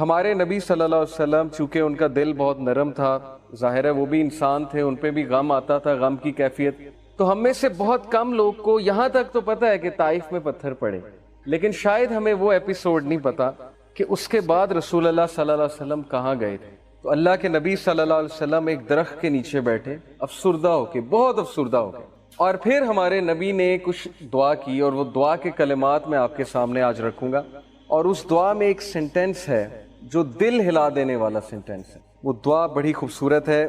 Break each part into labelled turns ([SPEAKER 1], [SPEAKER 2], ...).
[SPEAKER 1] ہمارے نبی صلی اللہ علیہ وسلم چونکہ ان کا دل بہت نرم تھا، ظاہر ہے وہ بھی انسان تھے، ان پہ بھی غم آتا تھا، غم کی کیفیت، تو ہم میں سے بہت کم لوگ کو یہاں تک تو پتہ ہے کہ طائف میں پتھر پڑے، لیکن شاید ہمیں وہ ایپیسوڈ نہیں پتا کہ اس کے بعد رسول اللہ صلی اللہ علیہ وسلم کہاں گئے تھے۔ تو اللہ کے نبی صلی اللہ علیہ وسلم ایک درخت کے نیچے بیٹھے افسردہ ہو کے، بہت افسردہ ہو کے، اور پھر ہمارے نبی نے کچھ دعا کی، اور وہ دعا کے کلمات میں آپ کے سامنے آج رکھوں گا، اور اس دعا میں ایک سینٹنس ہے جو دل ہلا دینے والا سینٹنس ہے۔ وہ دعا بڑی خوبصورت ہے۔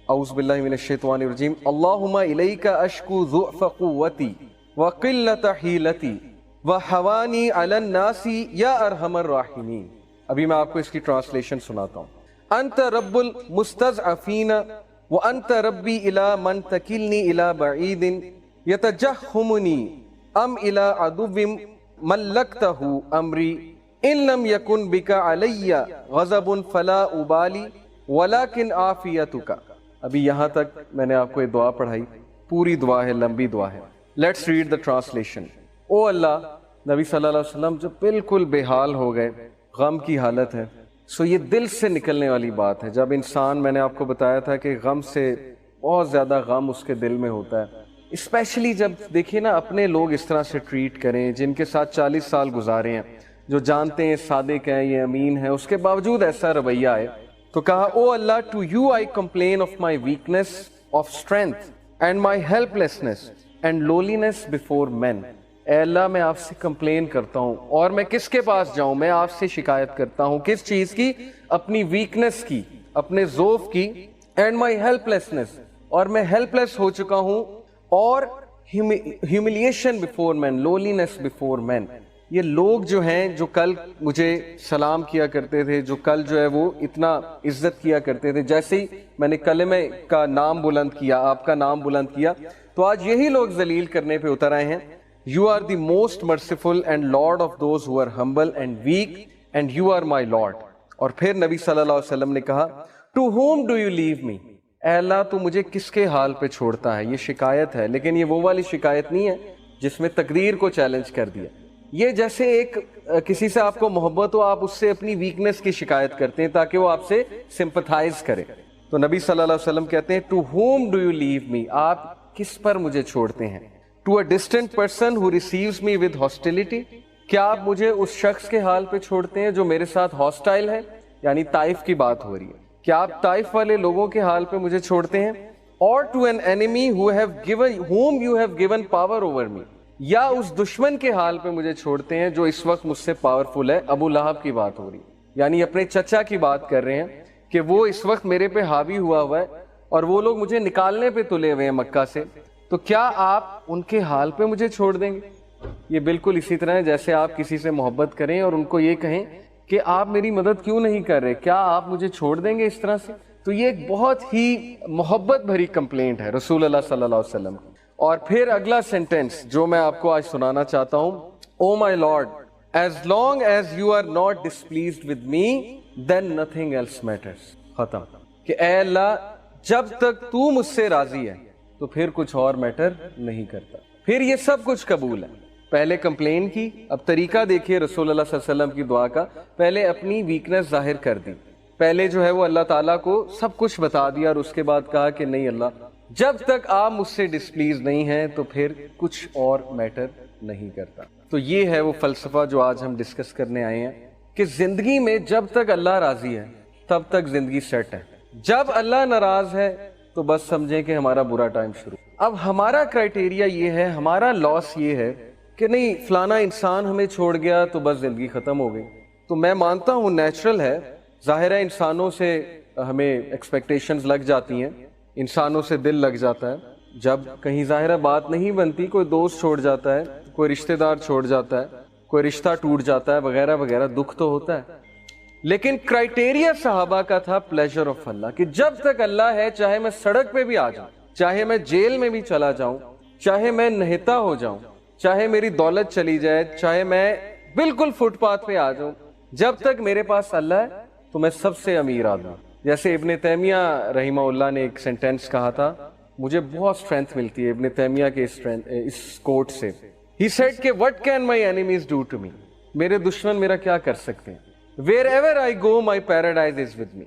[SPEAKER 1] اعوذ باللہ من الشیطان الرجیم، اللہم الیک اشکو ضعف قوتی وقلت حیلتی وحوانی علی الناس یا ارحم الراحمین۔ ابھی میں آپ کو اس کی ٹرانسلیشن سناتا ہوں۔ انت رب المستضعفین وانت ربی الی من تکلنی الی بعید یتجہمنی ام الی عدو ملکتہ امری ان لم یکن بک علی غضب فلا ابالی ولکن عافیتک۔ ابھی یہاں تک میں نے آپ کو یہ دعا پڑھائی، پوری دعا ہے، لمبی دعا ہے۔ Let's read the translation. O Allah, نبی صلی اللہ علیہ وسلم جو بالکل بے حال ہو گئے، غم کی حالت ہے، سو یہ دل سے نکلنے والی بات ہے۔ جب انسان، میں نے آپ کو بتایا تھا کہ غم سے بہت زیادہ غم اس کے دل میں ہوتا ہے، اسپیشلی جب دیکھیں نا اپنے لوگ اس طرح سے ٹریٹ کریں، جن کے ساتھ 40 سال گزارے ہیں، جو جانتے ہیں صادق ہیں، یہ امین ہے، اس کے باوجود ایسا رویہ ہے، تو کہا O Allah, to you I complain of my weakness of strength and my helplessness and lowliness before men. اے اللہ، میں آپ سے کمپلین کرتا ہوں، اور میں کس کے پاس جاؤں؟ میں آپ سے شکایت کرتا ہوں، کس چیز کی؟ اپنی ویکنیس کی، اپنے ضعف کی، اینڈ مائی ہیلپ لیسنس، اور میں ہیلپ لیس ہو چکا ہوں، اور ہیوملیشن بفور مین، لولینس بفور مین۔ یہ لوگ جو ہیں، جو کل مجھے سلام کیا کرتے تھے، جو کل جو ہے وہ اتنا عزت کیا کرتے تھے، جیسے ہی میں نے کلمہ کا نام بلند کیا، آپ کا نام بلند کیا، تو آج یہی لوگ ذلیل کرنے پہ اتر آئے ہیں۔ You are the most merciful and Lord of those who are humble and weak, and you are my Lord۔ اور پھر نبی صلی اللہ علیہ وسلم نے کہا To whom do you leave me؟ اے اللہ، تو مجھے کس کے حال پہ چھوڑتا ہے؟ یہ شکایت ہے، لیکن یہ وہ والی شکایت نہیں ہے جس میں تقدیر کو چیلنج کر دیا۔ یہ جیسے ایک کسی سے آپ کو محبت ہو، آپ اس سے اپنی ویکنس کی شکایت کرتے ہیں تاکہ وہ آپ سے سمپتھائز کرے۔ تو نبی صلی اللہ علیہ وسلم کہتے ہیں To whom do you leave me؟ آپ کس پر مجھے چھوڑتے ہیں؟ To a distant person who receives me with hostility؟ کیا آپ مجھے اس شخص کے حال پہ چھوڑتے ہیں جو میرے ساتھ ہاسٹائل ہے؟ یعنی طائف کی بات ہو رہی ہے۔ کیا آپ طائف والے لوگوں کے حال پہ مجھے چھوڑتے ہیں؟ Or to an enemy whom you have given power over me؟ یا اس دشمن کے حال پہ مجھے چھوڑتے ہیں جو اس وقت مجھ سے پاورفل ہے۔ ابو لہب کی بات ہو رہی ہے، یعنی اپنے چچا کی بات کر رہے ہیں کہ وہ اس وقت میرے پہ حاوی ہوا ہے، اور وہ لوگ مجھے نکالنے پہ تلے ہوئے ہیں مکہ سے، تو کیا آپ ان کے حال پہ مجھے چھوڑ دیں گے؟ یہ بالکل اسی طرح ہے جیسے آپ کسی سے محبت کریں اور ان کو یہ کہیں کہ آپ میری مدد کیوں نہیں کر رہے، کیا آپ مجھے چھوڑ دیں گے اس طرح سے؟ تو یہ ایک بہت ہی محبت بھری کمپلینٹ ہے رسول اللہ صلی اللہ علیہ وسلم کی۔ اور پھر اگلا سینٹنس جو میں آپ کو آج سنانا چاہتا ہوں، O my lord, as long as you are not displeased with me then nothing else matters. ختم۔ کہ اے اللہ، جب تک تو مجھ سے راضی ہے تو پھر کچھ اور میٹر نہیں کرتا، پھر یہ سب کچھ قبول ہے۔ پہلے کمپلین کی، اب طریقہ دیکھیے رسول اللہ صلی اللہ علیہ وسلم کی دعا کا۔ پہلے اپنی ویکنس ظاہر کر دی، پہلے جو ہے وہ اللہ تعالیٰ کو سب کچھ بتا دیا، اور اس کے بعد کہا کہ نہیں اللہ، جب تک آپ مجھ سے ڈسپلیز نہیں ہیں تو پھر کچھ اور میٹر نہیں کرتا۔ تو یہ ہے وہ فلسفہ جو آج ہم ڈسکس کرنے آئے ہیں کہ زندگی میں جب تک اللہ راضی ہے تب تک زندگی سیٹ ہے، جب اللہ ناراض ہے تو بس سمجھیں کہ ہمارا برا ٹائم شروع۔ اب ہمارا کرائٹیریا یہ ہے، ہمارا لاس یہ ہے کہ نہیں فلانا انسان ہمیں چھوڑ گیا تو بس زندگی ختم ہو گئی۔ تو میں مانتا ہوں نیچرل ہے، ظاہر ہے انسانوں سے ہمیں ایکسپیکٹیشنز لگ جاتی ہیں، انسانوں سے دل لگ جاتا ہے، جب کہیں ظاہرہ بات نہیں بنتی، کوئی دوست چھوڑ جاتا ہے، کوئی رشتہ دار چھوڑ جاتا ہے، کوئی رشتہ ٹوٹ جاتا ہے وغیرہ وغیرہ، دکھ تو ہوتا ہے۔ لیکن کرائٹیریا صحابہ کا تھا پلیجر آف اللہ، کہ جب تک اللہ ہے، چاہے میں سڑک پہ بھی آ جاؤں، چاہے میں جیل میں بھی چلا جاؤں، چاہے میں نہتا ہو جاؤں، چاہے میری دولت چلی جائے، چاہے میں بالکل فٹ پاتھ پہ آ جاؤں، جب تک میرے پاس اللہ ہے تو میں سب سے امیر آدمی۔ جیسے ابن تیمیہ رحمہ اللہ نے ایک سینٹینس کہا تھا، مجھے بہت اسٹرینتھ ملتی ہے ابن تیمیہ کے اس کوٹ سے۔ He said کہ what can my enemies do to me؟ میرے دشمن میرا کیا کر سکتے ہیں؟ wherever I go my paradise is with me,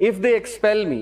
[SPEAKER 1] If they expel me,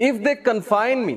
[SPEAKER 1] If they confine me,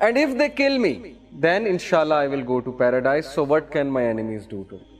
[SPEAKER 1] And if they kill me, then inshallah I will go to paradise, so what can my enemies do to me?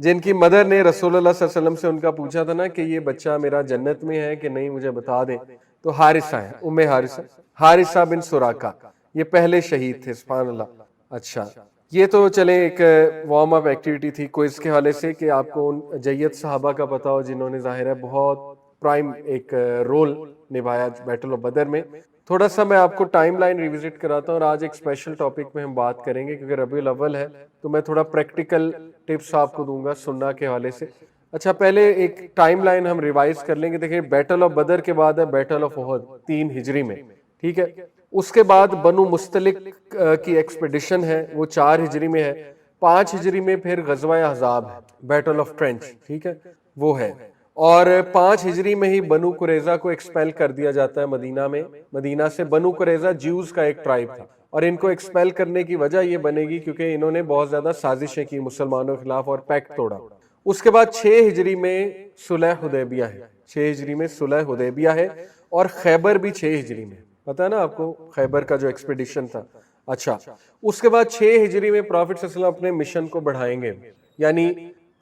[SPEAKER 1] جن کی mother نے رسول اللہ صلی اللہ علیہ وسلم سے ان کا پوچھا تھا نا کہ یہ بچہ میرا جنت میں ہے کہ نہیں مجھے بتا دیں، تو حارثہ ہے، حارثہ بن سراقہ، یہ پہلے شہید تھے، سبحان اللہ۔ اچھا، یہ تو چلیں ایک وارم اپ ایکٹیویٹی تھی کوئز کے حوالے سے کہ آپ کو ان جید صحابہ کا پتا ہو جنہوں نے ظاہر ہے بہت پرائم ایک رول نبھایا بیٹل آف بدر میں۔ تھوڑا سا میں آپ کو ٹائم لائن ریوزٹ کراتا ہوں، اور آج ایک اسپیشل ٹاپک میں ہم بات کریں گے کیونکہ ربیع الاول ہے تو میں تھوڑا پریکٹیکل ٹپس آپ کو دوں گا سننا کے حوالے سے۔ اچھا، پہلے ایک ٹائم لائن ہم ریوائز کر لیں گے۔ دیکھیں، بیٹل آف بدر کے بعد ہے بیٹل آف احد 3 ہجری میں، ٹھیک ہے۔ اس کے بعد بنو مستلق کی ایکسپیڈیشن ہے، وہ 4 ہجری میں ہے۔ 5 ہجری میں پھر غزوہ احزاب ہے، بیٹل آف ٹرینچ، ٹھیک ہے، وہ ہے۔ اور 5 ہجری میں ہی بنو قریظہ کو ایکسپیل کر دیا جاتا ہے مدینہ میں۔ مدینہ سے بنو قریظہ جیوز کا ایک ٹرائب تھا، اور ان کو ایکسپیل کرنے کی وجہ یہ بنے گی کیونکہ انہوں نے بہت زیادہ سازشیں کی مسلمانوں کے خلاف اور پیکٹ توڑا۔ اس کے بعد 6 ہجری میں صلح حدیبیہ ہے، 6 ہجری میں صلح حدیبیہ ہے، اور خیبر بھی 6 ہجری میں، پتہ ہے نا آپ کو خیبر کا جو ایکسپیڈیشن تھا۔ اچھا، اس کے بعد 6 ہجری میں پرافٹ صلی اللہ علیہ وسلم اپنے مشن کو بڑھائیں گے، یعنی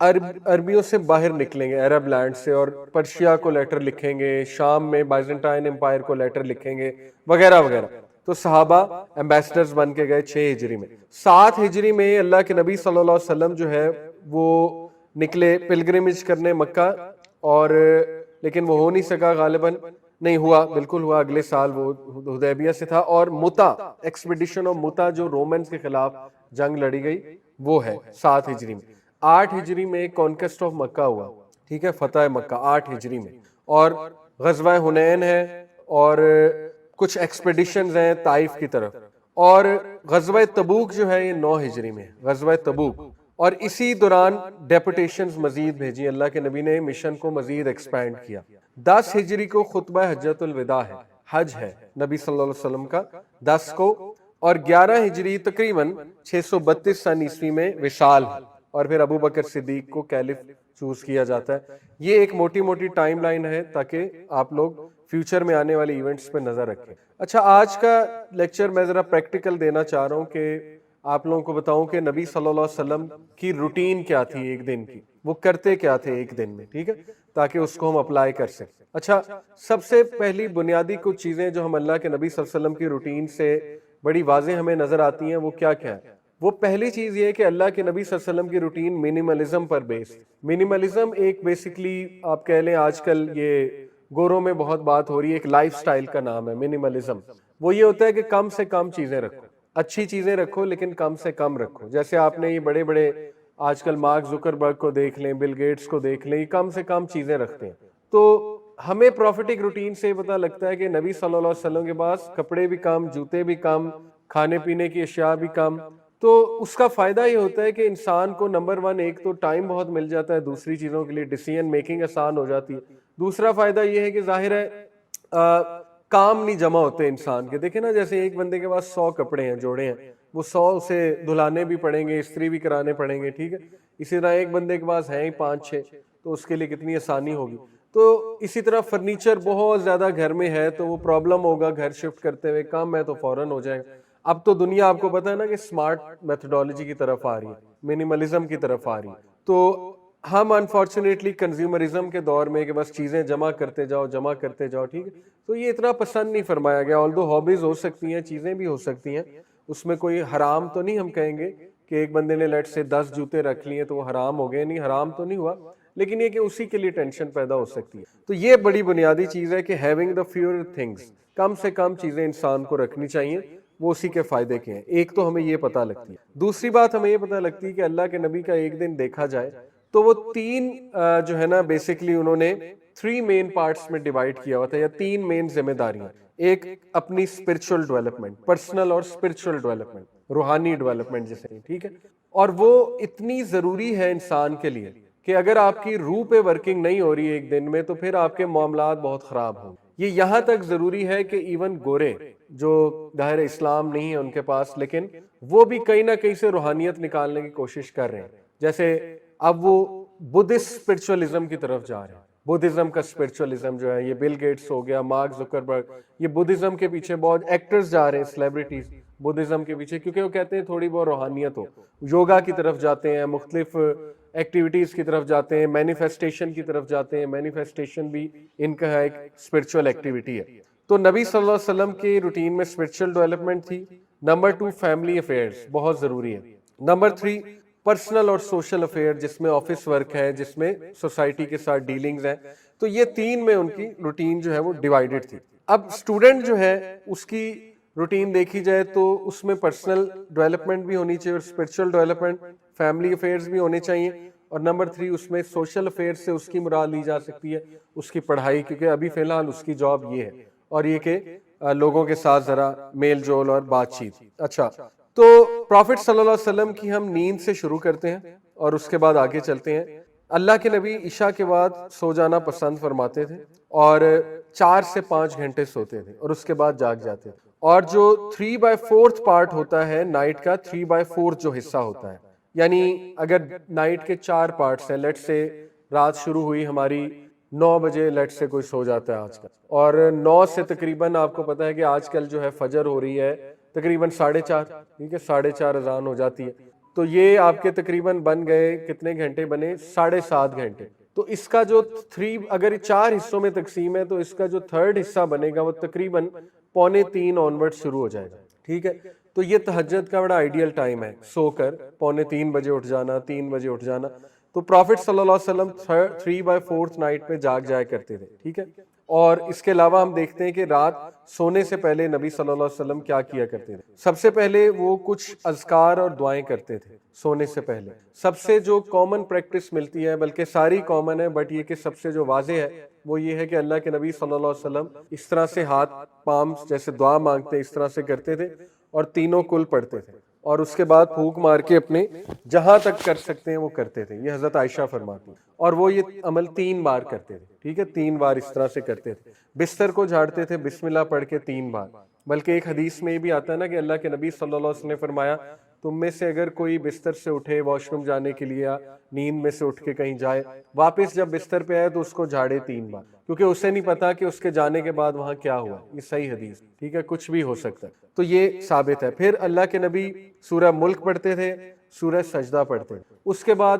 [SPEAKER 1] عربیوں سے باہر نکلیں گے، عرب لینڈ سے، اور پرشیا کو لیٹر لکھیں گے، شام میں بائزنٹائن امپائر کو لیٹر لکھیں گے، وغیرہ وغیرہ۔ تو صحابہ ایمبیسڈرز بن کے گئے 6 ہجری میں۔ 7 ہجری میں اللہ کے نبی صلی اللہ علیہ وسلم جو ہے وہ نکلے پلگرمیج کرنے مکہ، اور لیکن وہ ہو نہیں سکا، غالباً نہیں ہوا، بالکل ہوا اگلے سال، وہ حدیبیہ سے تھا۔ اور متا ایکسپیڈیشن آف متا جو رومنز کے خلاف جنگ لڑی گئی، وہ ہے 7 ہجری میں۔ 8 ہجری میں کانکسٹ آف مکہ ہوا، ٹھیک ہے، فتح مکہ 8 ہجری میں۔ اور غزوہ حنین ہے، اور کچھ ایکسپیڈیشنز ہیں طائف کی طرف۔ اور غزوہ تبوک جو ہے یہ 9 ہجری میں، غزوہ تبوک۔ اور اسی دوران ڈیپوٹیشنز مزید بھیجی، اللہ کے نبی نے مشن کو مزید ایکسپینڈ کیا۔ 10 ہجری کو خطبہ حجۃ الوداع ہے، حج ہے نبی صلی اللہ علیہ وسلم کا 10 کو۔ اور 11 ہجری تقریباً 632 سن عیسوی میں وصال ہے، اور پھر ابو بکر صدیق کو کیلف چوز کیا جاتا ہے۔ یہ ایک موٹی موٹی ٹائم لائن ہے تاکہ آپ لوگ فیوچر میں آنے والے ایونٹس پہ نظر رکھیں۔ اچھا، آج کا لیکچر میں ذرا پریکٹیکل دینا چاہ رہا ہوں کہ آپ لوگوں کو بتاؤں کہ نبی صلی اللہ علیہ وسلم کی روٹین کیا تھی ایک دن کی، وہ کرتے کیا تھے ایک دن میں، ٹھیک ہے، تاکہ اس کو ہم اپلائی کر سکیں۔ اچھا، سب سے پہلی بنیادی کچھ چیزیں جو ہم اللہ کے نبی صلی اللہ علیہ وسلم کی روٹین سے بڑی واضح ہمیں نظر آتی ہیں، وہ کیا کیا ہے؟ وہ پہلی چیز یہ ہے کہ اللہ کے نبی صلی اللہ علیہ وسلم کی روٹین منیملزم پر بیس۔ منیملزم ایک بیسکلی آپ کہہ لیں آج کل یہ گوروں میں بہت بات ہو رہی ہے، ایک لائف سٹائل کا نام ہے منیملزم۔ وہ یہ ہوتا ہے کہ کم سے کم چیزیں رکھو، اچھی چیزیں رکھو لیکن کم سے کم رکھو۔ جیسے آپ نے یہ بڑے بڑے آج کل مارک زکربرگ کو دیکھ لیں، بل گیٹس کو دیکھ لیں، یہ کم سے کم چیزیں رکھتے ہیں۔ تو ہمیں پروفیٹک روٹین سے پتہ لگتا ہے کہ نبی صلی اللہ علیہ وسلم کے پاس کپڑے بھی کم، جوتے بھی کم، کھانے پینے کی اشیاء بھی کم۔ تو اس کا فائدہ یہ ہوتا ہے کہ انسان کو نمبر 1 ایک تو ٹائم بہت مل جاتا ہے دوسری چیزوں کے لیے، ڈیسیژن میکنگ آسان ہو جاتی ہے۔ دوسرا فائدہ یہ ہے کہ ظاہر ہے کام نہیں جمع ہوتے انسان کے۔ دیکھیں نا، جیسے ایک بندے کے پاس 100 کپڑے ہیں، جوڑے ہیں، وہ 100 اسے دھلانے بھی پڑیں گے، استری بھی کرانے پڑیں گے، ٹھیک ہے۔ اسی طرح ایک بندے کے پاس ہیں ہی 5-6، تو اس کے لیے کتنی آسانی ہوگی۔ تو اسی طرح فرنیچر بہت زیادہ گھر میں ہے تو وہ پرابلم ہوگا گھر شفٹ کرتے ہوئے، کم ہے تو فوراً ہو جائے گا۔ اب تو دنیا آپ کو پتہ ہے نا کہ اسمارٹ میتھڈالوجی کی طرف آ رہی ہے، منیملزم کی طرف آ رہی ہے۔ تو ہم انفارچونیٹلی کنزیومرزم کے دور میں کہ بس چیزیں جمع کرتے جاؤ، ٹھیک ہے، تو یہ اتنا پسند نہیں فرمایا گیا۔ آلدو ہابیز ہو سکتی ہیں، چیزیں بھی ہو سکتی ہیں، اس میں کوئی حرام تو نہیں ہم کہیں گے کہ ایک بندے نے لیٹ سے 10 جوتے رکھ لیے تو وہ حرام ہو گئے، نہیں، حرام تو نہیں ہوا، لیکن یہ کہ اسی کے لیے ٹینشن پیدا ہو سکتی ہے۔ تو یہ بڑی بنیادی چیز ہے کہ ہیونگ دا فیور تھنگس، کم سے کم چیزیں انسان کو رکھنی چاہیے، وہ اسی کے فائدے کے ہیں۔ ایک تو ہمیں یہ پتہ لگتی ہے۔ دوسری بات ہمیں یہ پتہ لگتی ہے کہ اللہ کے نبی کا ایک دن دیکھا جائے تو وہ 3 جو ہے نا بیسکلی انہوں نے 3 مین پارٹس میں ڈیوائیڈ کیا ہوا تھا، یا 3 مین ذمہ داریاں۔ ایک اپنی اسپرچل ڈیولپمنٹ، پرسنل اور اسپرچل ڈیولپمنٹ، روحانی ڈیولپمنٹ جسے، ٹھیک ہے، اور وہ اتنی ضروری ہے انسان کے لیے کہ اگر آپ کی روح پہ ورکنگ نہیں ہو رہی ہے ایک دن میں تو پھر آپ کے معاملات بہت خراب ہوں۔ یہ یہاں تک ضروری ہے کہ ایون گورے جو ظاہر اسلام نہیں ہے ان کے پاس، لیکن وہ بھی کہیں نہ کہیں سے روحانیت نکالنے کی کوشش کر رہے ہیں۔ جیسے اب وہ بدھسٹ اسپرچولیزم کی طرف جا رہے ہیں، بدھزم کا اسپرچولیزم جو ہے، یہ بل گیٹس ہو گیا، مارک زکربرگ، یہ بدھزم کے پیچھے بہت ایکٹرز جا رہے ہیں، سیلیبریٹیز بدھزم کے پیچھے، کیونکہ وہ کہتے ہیں تھوڑی بہت روحانیت ہو، یوگا کی طرف جاتے ہیں، مختلف ایکٹیویٹیز کی طرف جاتے ہیں, مینیفیسٹیشن کی طرف جاتے ہیں. مینیفیسٹیشن بھی ان کا ایک اسپرچول ایکٹیویٹی ہے. تو نبی صلی اللہ علیہ وسلم کے روٹین میں اسپرچول ڈیولپمنٹ تھی. نمبر 2 فیملی افیئرز بہت ضروری ہے. نمبر 3 پرسنل اور سوشل افیئر جس میں آفس ورک ہے, جس میں سوسائٹی کے ساتھ ڈیلنگز ہیں. تو یہ 3 میں ان کی روٹین جو ہے وہ ڈیوائیڈڈ تھی. اب اسٹوڈنٹ جو ہے اس کی روٹین دیکھی جائے تو اس میں پرسنل ڈیولپمنٹ بھی ہونی چاہیے اور اسپرچول ڈیولپمنٹ, فیملی افیئرز بھی ہونے چاہیے. اور نمبر 3 اس میں سوشل افیئر سے اس کی مراد لی جا سکتی ہے اس کی پڑھائی, کیونکہ ابھی فی الحال اس کی جاب یہ ہے, اور یہ کہ لوگوں کے ساتھ ذرا میل جول اور بات چیت. اچھا, تو پروفٹ صلی اللہ علیہ وسلم کی ہم نیند سے شروع کرتے ہیں اور اس کے بعد آگے چلتے ہیں. اللہ کے نبی عشاء کے بعد سو جانا پسند فرماتے تھے اور 4 سے 5 گھنٹے سوتے تھے اور اس کے بعد جاگ جاتے تھے. اور جو 3/4 پارٹ ہوتا ہے نائٹ کا, 3/4 جو حصہ ہوتا ہے, یعنی اگر نائٹ کے 4 پارٹس ہیں, لیٹ سے رات شروع ہوئی ہماری 9 بجے, لیٹ سے کوئی سو جاتا ہے آج کل, اور 9 سے تقریباً آپ کو پتا ہے کہ آج کل جو ہے فجر ہو رہی ہے تقریباً 4:30, ٹھیک ہے, 4:30 اذان ہو جاتی ہے. تو یہ آپ کے تقریباً بن گئے کتنے گھنٹے بنے, 7.5 گھنٹے. تو اس کا جو 3 اگر 4 حصوں میں تقسیم ہے تو اس کا جو 3rd حصہ بنے گا وہ تقریباً 2:45 آنورڈ شروع ہو جائے گا. ٹھیک ہے, تو یہ تہجد کا بڑا آئیڈیل ٹائم ہے, سو کر 2:45 بجے اٹھ جانا, 3 بجے اٹھ جانا. تو پروفٹ صلی اللہ علیہ وسلم 3/4 نائٹ پہ جاگ جایا کرتے تھے. ٹھیک ہے, اور اس کے علاوہ ہم دیکھتے ہیں کہ رات سونے سے پہلے نبی صلی اللہ علیہ وسلم کیا کیا کرتے تھے. سب سے پہلے وہ کچھ اذکار اور دعائیں کرتے تھے سونے سے پہلے. سب سے جو کامن پریکٹس ملتی ہے, بلکہ ساری کامن ہے, بٹ یہ کہ سب سے جو واضح ہے وہ یہ ہے کہ اللہ کے نبی صلی اللہ علیہ وسلم اس طرح سے ہاتھ پام جیسے دعا مانگتے اس طرح سے کرتے تھے اور تینوں کل پڑھتے تھے, اور اس کے بعد پھونک مار کے اپنے جہاں تک کر سکتے ہیں وہ کرتے تھے. یہ حضرت عائشہ فرماتی, اور وہ یہ عمل 3 بار کرتے تھے. ٹھیک ہے, 3 بار اس طرح سے کرتے تھے. بستر کو جھاڑتے تھے بسم اللہ پڑھ کے 3 بار. بلکہ ایک حدیث میں یہ بھی آتا ہے نا کہ اللہ کے نبی صلی اللہ علیہ وسلم نے فرمایا تم میں سے اگر کوئی بستر سے اٹھے واش روم جانے کے لیے یا نیند میں سے اٹھ کے کہیں جائے, واپس جب بستر پہ آئے تو اس کو جھاڑے 3 بار, کیونکہ اسے نہیں پتا کہ اس کے جانے کے بعد وہاں کیا ہوا. یہ صحیح حدیث, ٹھیک ہے, کچھ بھی ہو سکتا ہے. تو یہ ثابت ہے. پھر اللہ کے نبی سورہ ملک پڑھتے تھے, سورہ سجدہ پڑھتے تھے. اس کے بعد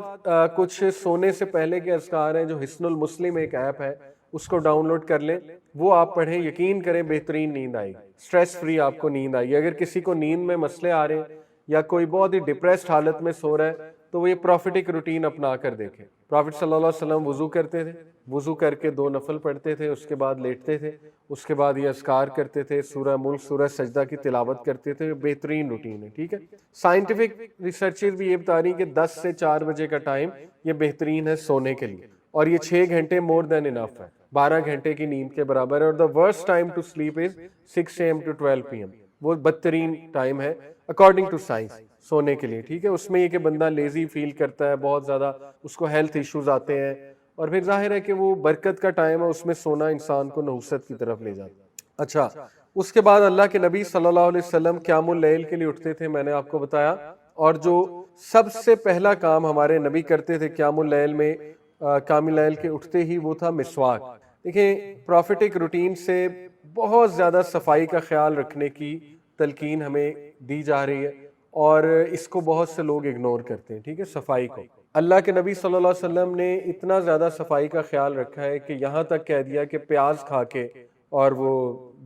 [SPEAKER 1] کچھ سونے سے پہلے کے اذکار ہیں, جو حصن المسلم ایک ایپ ہے, اس کو ڈاؤن لوڈ کر لیں, وہ آپ پڑھیں, یقین کریں بہترین نیند آئے گی, سٹریس فری آپ کو نیند آئے گی. اگر کسی کو نیند میں مسئلے آ رہے ہیں یا کوئی بہت ہی ڈپریسڈ حالت میں سو رہا ہے تو وہ یہ پروفیٹک روٹین اپنا کر دیکھیں. پروفٹ صلی اللہ علیہ وسلم وضو کرتے تھے, وضو کر کے 2 نفل پڑھتے تھے, اس کے بعد لیٹتے تھے, اس کے بعد یہ اذکار کرتے تھے, سورہ ملک سورہ سجدہ کی تلاوت کرتے تھے. بہترین روٹین ہے. ٹھیک ہے, سائنٹیفک ریسرچز بھی یہ بتا رہی ہیں کہ 10 سے 4 بجے کا ٹائم یہ بہترین ہے سونے کے لیے, اور یہ 6 گھنٹے مور دین انف ہے, 12 گھنٹے کی نیند کے برابر ہے. اور the worst time to sleep is 6 AM to 12 PM, وہ بدترین ٹائم ہے اکارڈنگ ٹو سائنس سونے کے لیے. ٹھیک ہے, اس میں یہ کہ بندہ لیزی فیل کرتا ہے, بہت زیادہ اس کو ہیلتھ ایشوز آتے ہیں, اور پھر ظاہر ہے کہ وہ برکت کا ٹائم ہے, اس میں سونا انسان کو نحوست کی طرف لے جاتا ہے. اچھا, اس کے بعد اللہ کے نبی صلی اللہ علیہ وسلم قیام اللیل کے لیے اٹھتے تھے, میں نے آپ کو بتایا. اور جو سب سے پہلا کام ہمارے نبی کرتے تھے قیام اللیل میں, قیام اللیل کے اٹھتے ہی, وہ تھا مسواک. دیکھیں, پروفیٹک روٹین سے بہت زیادہ صفائی کا خیال رکھنے کی تلقین ہمیں دی جا رہی ہے, اور اس کو بہت سے لوگ اگنور کرتے ہیں. ٹھیک ہے, صفائی کو اللہ کے نبی صلی اللہ علیہ وسلم نے اتنا زیادہ صفائی کا خیال رکھا ہے کہ یہاں تک کہہ دیا کہ پیاز کھا کے, اور وہ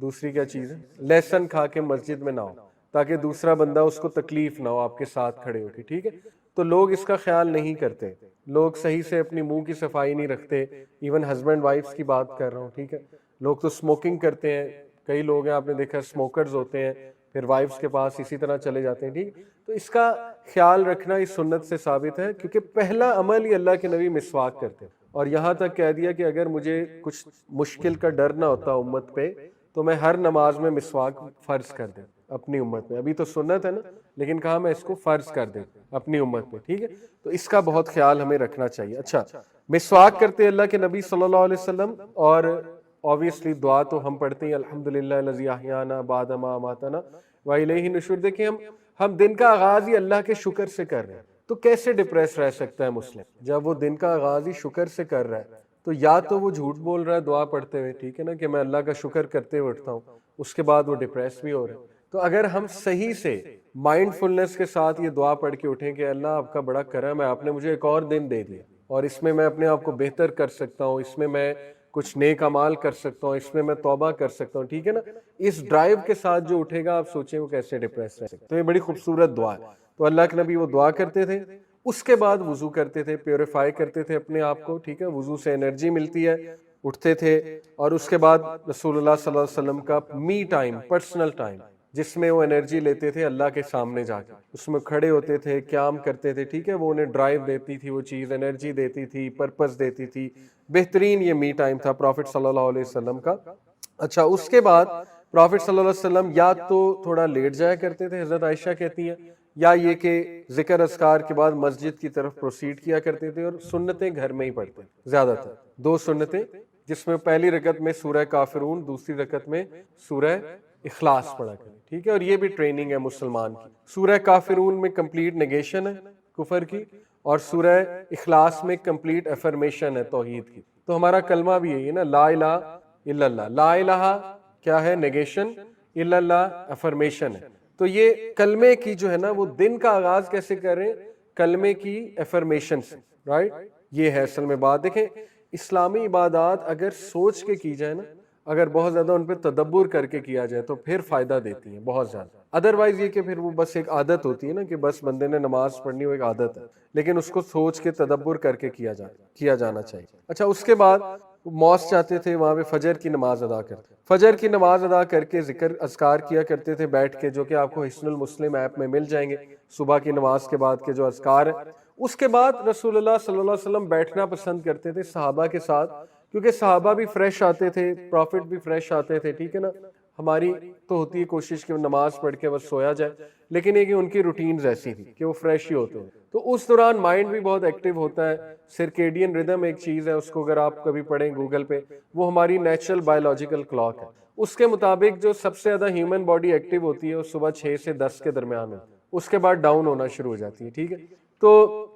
[SPEAKER 1] دوسری کیا چیز ہے, لہسن کھا کے مسجد میں نہ ہو, تاکہ دوسرا بندہ اس کو تکلیف نہ ہو آپ کے ساتھ کھڑے ہو کے. ٹھیک ہے, تو لوگ اس کا خیال نہیں کرتے, لوگ صحیح سے اپنی منہ کی صفائی نہیں رکھتے. ایون ہسبینڈ وائفز کی بات کر رہا ہوں. ٹھیک ہے, لوگ تو اسموکنگ کرتے ہیں, کئی لوگ ہیں آپ نے دیکھا اسموکرز ہوتے ہیں, پھر وائفز کے پاس اسی طرح چلے جاتے ہیں. ٹھیک, تو اس کا خیال رکھنا اس سنت سے ثابت ہے, کیونکہ پہلا عمل ہی اللہ کے نبی مسواک کرتے ہیں. اور یہاں تک کہہ دیا کہ اگر مجھے کچھ مشکل کا ڈر نہ ہوتا امت پہ تو میں ہر نماز میں مسواک فرض کر دیں اپنی امت پہ. ابھی تو سنت ہے نا, لیکن کہا میں اس کو فرض کر دیں اپنی امت پہ. ٹھیک ہے, تو اس کا بہت خیال ہمیں رکھنا چاہیے. اچھا, مسواک کرتے اللہ کے نبی صلی اللہ علیہ وسلم, اور obviously دعا تو ہم پڑھتے ہیں, الحمدللہ الذی احیانا بعد ما اماتنا والیہ النشور. دیکھیں, ہم دن کا آغاز ہی اللہ کے شکر سے کر رہے ہیں, تو کیسے ڈپریس رہ سکتا ہے مسلم جب وہ دن کا آغاز ہی شکر سے کر رہا ہے؟ تو یا تو وہ جھوٹ بول رہا ہے دعا پڑھتے ہوئے, ٹھیک ہے نا, کہ میں اللہ کا شکر کرتے ہوئے اٹھتا ہوں, اس کے بعد وہ ڈپریس بھی ہو رہا ہے,
[SPEAKER 2] تو اگر ہم صحیح سے مائنڈ فلنس کے ساتھ یہ دعا پڑھ کے اٹھیں کہ اللہ آپ کا بڑا کرم ہے، آپ نے مجھے ایک اور دن دے دیا اور اس میں اپنے آپ کو بہتر کر سکتا ہوں، اس میں کچھ نیک اعمال کر سکتا ہوں، اس میں توبہ کر سکتا ہوں، ٹھیک ہے نا، اس ڈرائیو کے ساتھ جو اٹھے گا آپ سوچیں وہ کیسے ڈپریس رہ سکتا ہے۔ تو یہ بڑی خوبصورت دعا ہے۔ تو اللہ کے نبی وہ دعا کرتے تھے، اس کے بعد وضو کرتے تھے، پیوریفائی کرتے تھے اپنے آپ کو، ٹھیک ہے، وضو سے انرجی ملتی ہے، اٹھتے تھے، اور اس کے بعد رسول اللہ صلی اللہ علیہ وسلم کا می ٹائم، پرسنل ٹائم، جس میں وہ انرجی لیتے تھے اللہ کے سامنے جا کے، اس میں کھڑے ہوتے تھے، قیام کرتے تھے، ٹھیک ہے، وہ انہیں ڈرائیو دیتی تھی، وہ چیز انرجی دیتی تھی، پرپس دیتی تھی، بہترین یہ می ٹائم تھا پروفٹ صلی اللہ علیہ وسلم کا۔ اچھا، اس کے بعد پروفٹ صلی اللہ علیہ وسلم یا تو تھوڑا لیٹ جایا کرتے تھے، حضرت عائشہ کہتی ہیں، یا یہ کہ ذکر اذکار کے بعد مسجد کی طرف پروسیڈ کیا کرتے تھے، اور سنتیں گھر میں ہی پڑھتے زیادہ تر، 2 سنتیں، جس میں پہلی رکعت میں سورہ کافرون، دوسری رکعت میں سورہ اخلاص پڑھا کریں، ٹھیک ہے، اور یہ بھی ٹریننگ ہے مسلمان کی۔ سورہ کافرون میں کمپلیٹ نیگیشن ہے کفر کی، اور سورہ اخلاص میں کمپلیٹ افرمیشن ہے توحید کی۔ تو ہمارا کلمہ بھی یہی ہے نا، لا الہ الا اللہ، لا الہ کیا ہے؟ نیگیشن، الا اللہ افرمیشن ہے۔ تو یہ کلمے کی جو ہے نا، وہ دن کا آغاز کیسے کریں؟ کلمے کی افرمیشن سے، رائٹ؟ یہ ہے اصل میں بات۔ دیکھیں، اسلامی عبادات اگر سوچ کے کی جائے نا، اگر بہت زیادہ ان پہ تدبر کر کے کیا جائے تو پھر فائدہ دیتی ہیں بہت زیادہ۔ ادروائز یہ کہ پھر وہ بس ایک عادت ہوتی ہے نا، کہ بس بندے نے نماز پڑھنی، وہ ایک عادت ہے، لیکن اس کو سوچ کے تدبر کر کے کیا جانا چاہیے۔ اچھا، اس کے بعد موس چاہتے تھے وہاں پہ فجر کی نماز ادا کرتے، فجر کی نماز ادا کر کے ذکر اذکار کیا کرتے تھے بیٹھ کے، جو کہ آپ کو حصن المسلم ایپ میں مل جائیں گے، صبح کی نماز کے بعد کے جو اذکار ہیں۔ اس کے بعد رسول اللہ صلی اللہ علیہ وسلم بیٹھنا پسند کرتے تھے صحابہ کے ساتھ، کیونکہ صحابہ بھی فریش آتے تھے، پروفٹ بھی فریش آتے تھے، ٹھیک ہے نا۔ ہماری تو ہوتی ہے کوشش کہ وہ نماز پڑھ کے بس سویا جائے، لیکن یہ کہ ان کی روٹینز ایسی تھی کہ وہ فریش ہی ہوتے ہیں، تو اس دوران مائنڈ بھی بہت ایکٹیو ہوتا ہے۔ سرکیڈین ردم ایک چیز ہے، اس کو اگر آپ کبھی پڑھیں گوگل پہ، وہ ہماری نیچرل بایولوجیکل کلاک ہے، اس کے مطابق جو سب سے زیادہ ہیومن باڈی ایکٹیو ہوتی ہے وہ صبح 6 سے 10 کے درمیان ہے، اس کے بعد ڈاؤن ہونا شروع ہو جاتی ہے، ٹھیک ہے۔ تو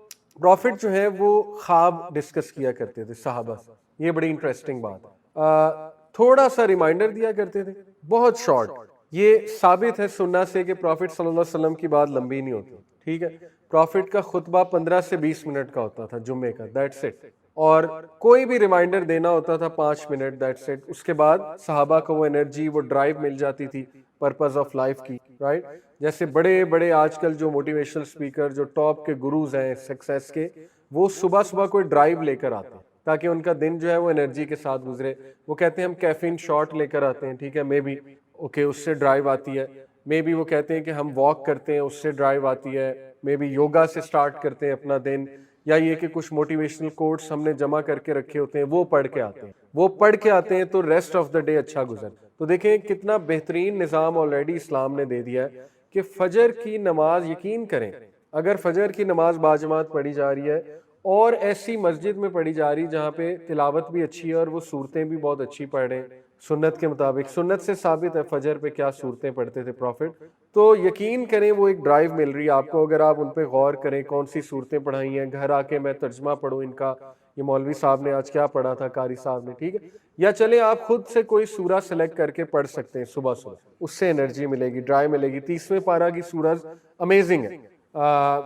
[SPEAKER 2] پروفٹ جو ہے وہ خواب ڈسکس کیا کرتے تھے صحابہ سے، یہ بڑی انٹرسٹنگ بات ہے۔ تھوڑا سا ریمائنڈر دیا کرتے تھے، بہت شارٹ۔ یہ ثابت ہے سنہ سے کہ پروفٹ صلی اللہ علیہ وسلم کی بات لمبی نہیں ہوتی، ٹھیک ہے۔ پروفٹ کا خطبہ 15 سے 20 منٹ کا ہوتا تھا جمعے کا، دیٹس اٹ، اور کوئی بھی ریمائنڈر دینا ہوتا تھا 5 منٹ، دیٹس اٹ۔ اس کے بعد صحابہ کو وہ انرجی، وہ ڈرائیو مل جاتی تھی پرپز آف لائف کی، رائٹ؟ جیسے بڑے بڑے آج کل جو موٹیویشنل اسپیکر، جو ٹاپ کے گروز ہیں سکسیس کے، وہ صبح صبح کوئی ڈرائیو لے کر آتے ہیں تاکہ ان کا دن جو ہے وہ انرجی کے ساتھ گزرے۔ وہ کہتے ہیں ہم کیفین شاٹ لے کر آتے ہیں، ٹھیک ہے، مے بی اوکے، اس سے ڈرائیو آتی ہے۔ مے بی وہ کہتے ہیں کہ ہم واک کرتے ہیں، اس سے ڈرائیو آتی ہے۔ مے بی یوگا سے سٹارٹ کرتے ہیں اپنا دن، یا یہ کہ کچھ موٹیویشنل کوٹس ہم نے جمع کر کے رکھے ہوتے ہیں، وہ پڑھ کے آتے ہیں تو ریسٹ آف دا ڈے اچھا گزر۔ تو دیکھیں کتنا بہترین نظام آلریڈی اسلام نے دے دیا ہے کہ فجر کی نماز، یقین کریں اگر فجر کی نماز باجماعت پڑھی جا رہی ہے اور ایسی مسجد میں پڑھی جا رہی جہاں پہ تلاوت بھی اچھی ہے اور وہ صورتیں بھی بہت اچھی پڑھ رہے ہیں سنت کے مطابق، سنت سے ثابت ہے فجر پہ کیا صورتیں پڑھتے تھے پروفٹ، تو یقین کریں وہ ایک ڈرائیو مل رہی ہے آپ کو اگر آپ ان پہ غور کریں کون سی صورتیں پڑھائی ہیں، گھر آ کے میں ترجمہ پڑھوں ان کا، یہ مولوی صاحب نے آج کیا پڑھا تھا، قاری صاحب نے، ٹھیک ہے، یا چلیں آپ خود سے کوئی سورہ سلیکٹ کر کے پڑھ سکتے ہیں صبح صبح، اس سے انرجی ملے گی، ڈرائیو ملے گی۔ 30ویں پارہ کی سورج امیزنگ ہے،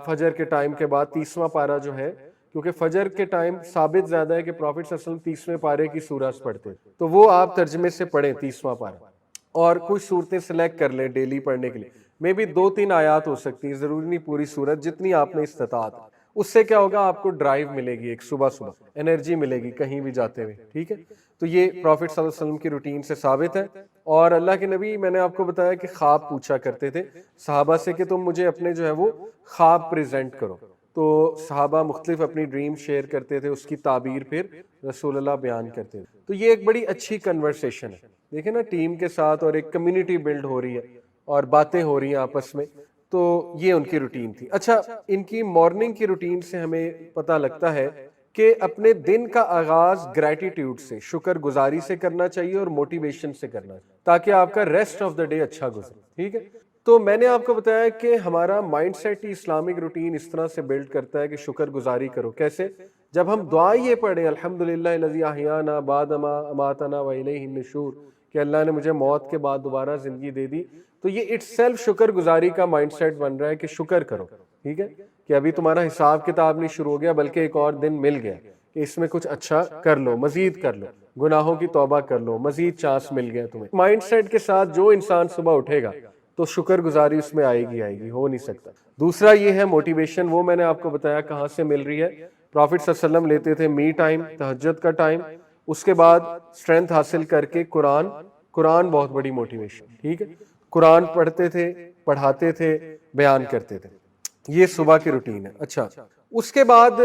[SPEAKER 2] فجر کے ٹائم کے بعد 30واں پارہ جو ہے، کیونکہ فجر کے ٹائم ثابت زیادہ ہے کہ پروفٹ صلی اللہ علیہ وسلم 30ویں پارے کی سورج پڑھتے، تو وہ آپ ترجمے سے پڑھیں 30واں پارہ، اور کچھ صورتیں سلیکٹ کر لیں ڈیلی پڑھنے کے لیے، میں بھی 2-3 آیات ہو سکتی ہیں، ضروری نہیں پوری سورت، جتنی آپ نے استطاعت۔ اس سے کیا ہوگا، آپ کو ڈرائیو ملے گی، ایک صبح صبح انرجی ملے گی کہیں بھی جاتے ہوئے، ٹھیک ہے۔ تو یہ پروفٹ صلی اللہ علیہ وسلم کی روٹین سے ثابت ہے۔ اور اللہ کے نبی، میں نے آپ کو بتایا کہ خواب پوچھا کرتے تھے صحابہ سے کہ تم مجھے اپنے جو ہے وہ خواب پریزنٹ کرو، تو صحابہ مختلف اپنی ڈریم شیئر کرتے تھے، اس کی تعبیر پھر رسول اللہ بیان کرتے تھے۔ تو یہ ایک بڑی اچھی کنورسیشن ہے، دیکھیں نا، ٹیم کے ساتھ، اور ایک کمیونٹی بلڈ ہو رہی ہے اور باتیں ہو رہی ہیں آپس میں، تو یہ ان کی روٹین تھی۔ اچھا، ان کی مارننگ کی روٹین سے ہمیں پتہ لگتا ہے کہ اپنے دن کا آغاز گریٹیٹیوڈ سے، شکر گزاری سے کرنا چاہیے اور موٹیویشن سے کرنا چاہیے تاکہ آپ کا ریسٹ آف دا ڈے اچھا گزرے، ٹھیک ہے۔ تو میں نے آپ کو بتایا کہ ہمارا مائنڈ سیٹ ہی اسلامک روٹین اس طرح سے بلڈ کرتا ہے کہ شکر گزاری کرو، کیسے جب ہم دعا یہ پڑھیں الحمدللہ الذی احیانا بعد ما اماتنا والیہ النشور کہ اللہ نے مجھے موت کے بعد دوبارہ زندگی دے دی، تو یہ اٹ سیلف شکر گزاری کا مائنڈ سیٹ بن رہا ہے کہ شکر کرو، ٹھیک ہے، کہ ابھی تمہارا حساب کتاب نہیں شروع ہو گیا بلکہ ایک اور دن مل گیا کہ اس میں کچھ اچھا کر لو، مزید کر لو، گناہوں کی توبہ کر لو، مزید چانس مل گیا تمہیں۔ مائنڈ سیٹ کے ساتھ جو انسان صبح اٹھے گا تو شکر گزاری اس میں آئے گی، ہو نہیں سکتا۔ دوسرا یہ ہے موٹیویشن، وہ میں نے آپ کو بتایا کہاں سے مل رہی ہے۔ پرافٹ صلی اللہ علیہ وسلم لیتے تھے می ٹائم، تہجد کا ٹائم، اس کے بعد اسٹرینتھ حاصل کر کے قرآن بہت بڑی موٹیویشن، ٹھیک ہے، قرآن پڑھتے تھے، پڑھاتے تھے، بیان کرتے تھے، یہ صبح کی روٹین ہے۔ اچھا، اس کے بعد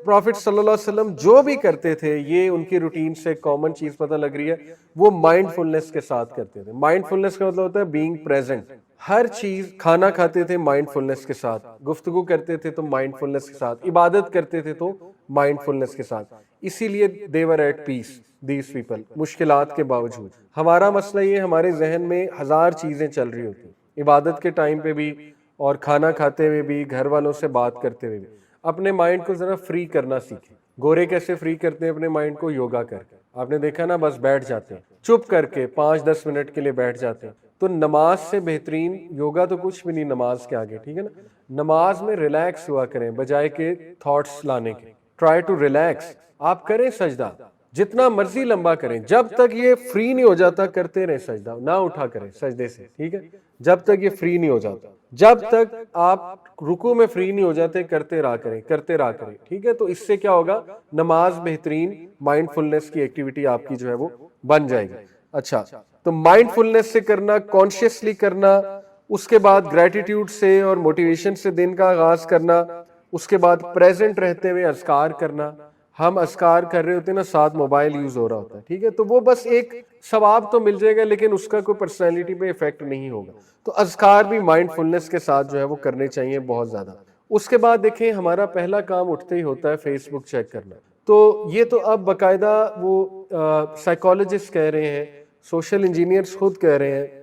[SPEAKER 2] پرافٹ صلی اللہ علیہ وسلم جو بھی کرتے تھے، یہ ان کی روٹین سے کامن چیز پتہ لگ رہی ہے، وہ مائنڈ فلنس کے ساتھ کرتے تھے۔ مائنڈ فلنس کا مطلب ہوتا ہے بینگ پریزنٹ، ہر چیز، کھانا کھاتے تھے مائنڈ فلنس کے ساتھ، گفتگو کرتے تھے تو مائنڈ فلنس کے ساتھ، عبادت کرتے تھے تو مائنڈ فلنس کے ساتھ، اسی لیے they were at peace these people، مشکلات کے باوجود۔ ہمارا مسئلہ یہ، ہمارے ذہن میں ہزار چیزیں چل رہی ہوتی ہیں، عبادت کے ٹائم پہ بھی اور کھانا کھاتے ہوئے بھی، گھر والوں سے بات کرتے ہوئے بھی۔ اپنے مائنڈ کو ذرا فری کرنا سیکھیں۔ گورے کیسے فری کرتے ہیں اپنے مائنڈ کو؟ یوگا کر کے۔ آپ نے دیکھا نا، بس بیٹھ جاتے ہیں چپ کر کے، 5-10 منٹ کے لیے بیٹھ جاتے ہیں۔ تو نماز سے بہترین یوگا تو کچھ بھی نہیں نماز کے آگے، ٹھیک ہے نا۔ نماز میں ریلیکس ہوا کریں بجائے کہ تھاٹس لانے کے، ٹرائی ٹو ریلیکس۔ آپ کریں سجدہ، جتنا مرضی لمبا کریں، جب تک یہ فری نہیں ہو جاتا کرتے رہیں سجدہ، نہ اٹھا کریں سجدے سے، ٹھیک ہے، جب تک یہ فری نہیں ہو جاتا، جب تک آپ رکوع میں فری نہیں ہو جاتے کرتے رہا کریں، ٹھیک ہے۔ تو اس سے کیا ہوگا؟ نماز بہترین مائنڈ فلنس کی ایکٹیویٹی آپ کی جو ہے وہ بن جائے گی۔ اچھا، تو مائنڈ فلنس سے کرنا، کانشیسلی کرنا، اس کے بعد گریٹیٹیوڈ سے اور موٹیویشن سے دن کا آغاز کرنا، اس کے بعد پریزنٹ رہتے ہوئے اذکار کرنا۔ ہم اذکار کر رہے ہوتے ہیں نا، ساتھ موبائل یوز ہو رہا ہوتا ہے، ٹھیک ہے، تو وہ بس ایک ثواب تو مل جائے گا لیکن اس کا کوئی پرسنالٹی پہ ایفیکٹ نہیں ہوگا۔ تو اذکار بھی مائنڈ فلنس کے ساتھ جو ہے وہ کرنے چاہیے بہت زیادہ۔ اس کے بعد دیکھیں، ہمارا پہلا کام اٹھتے ہی ہوتا ہے فیس بک چیک کرنا۔ تو یہ تو اب باقاعدہ وہ سائیکالوجسٹ کہہ رہے ہیں، سوشل انجینئرز خود کہہ رہے ہیں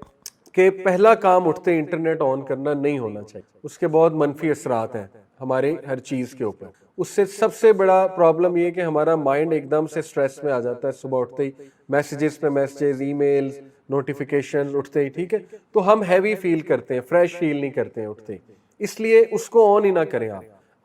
[SPEAKER 2] کہ پہلا کام اٹھتے انٹرنیٹ آن کرنا نہیں ہونا چاہیے، اس کے بہت منفی اثرات ہیں ہمارے ہر چیز کے اوپر۔ اس سے سب سے بڑا پرابلم یہ کہ ہمارا مائنڈ ایک دم سے سٹریس میں آ جاتا ہے صبح اٹھتے ہی، میسیجز پہ میسیجز، ای میلز، نوٹیفیکیشن اٹھتے ہی، ٹھیک ہے، تو ہم ہیوی فیل کرتے ہیں، فریش فیل نہیں کرتے ہیں اٹھتے ہی، اس لیے اس کو آن ہی نہ کریں۔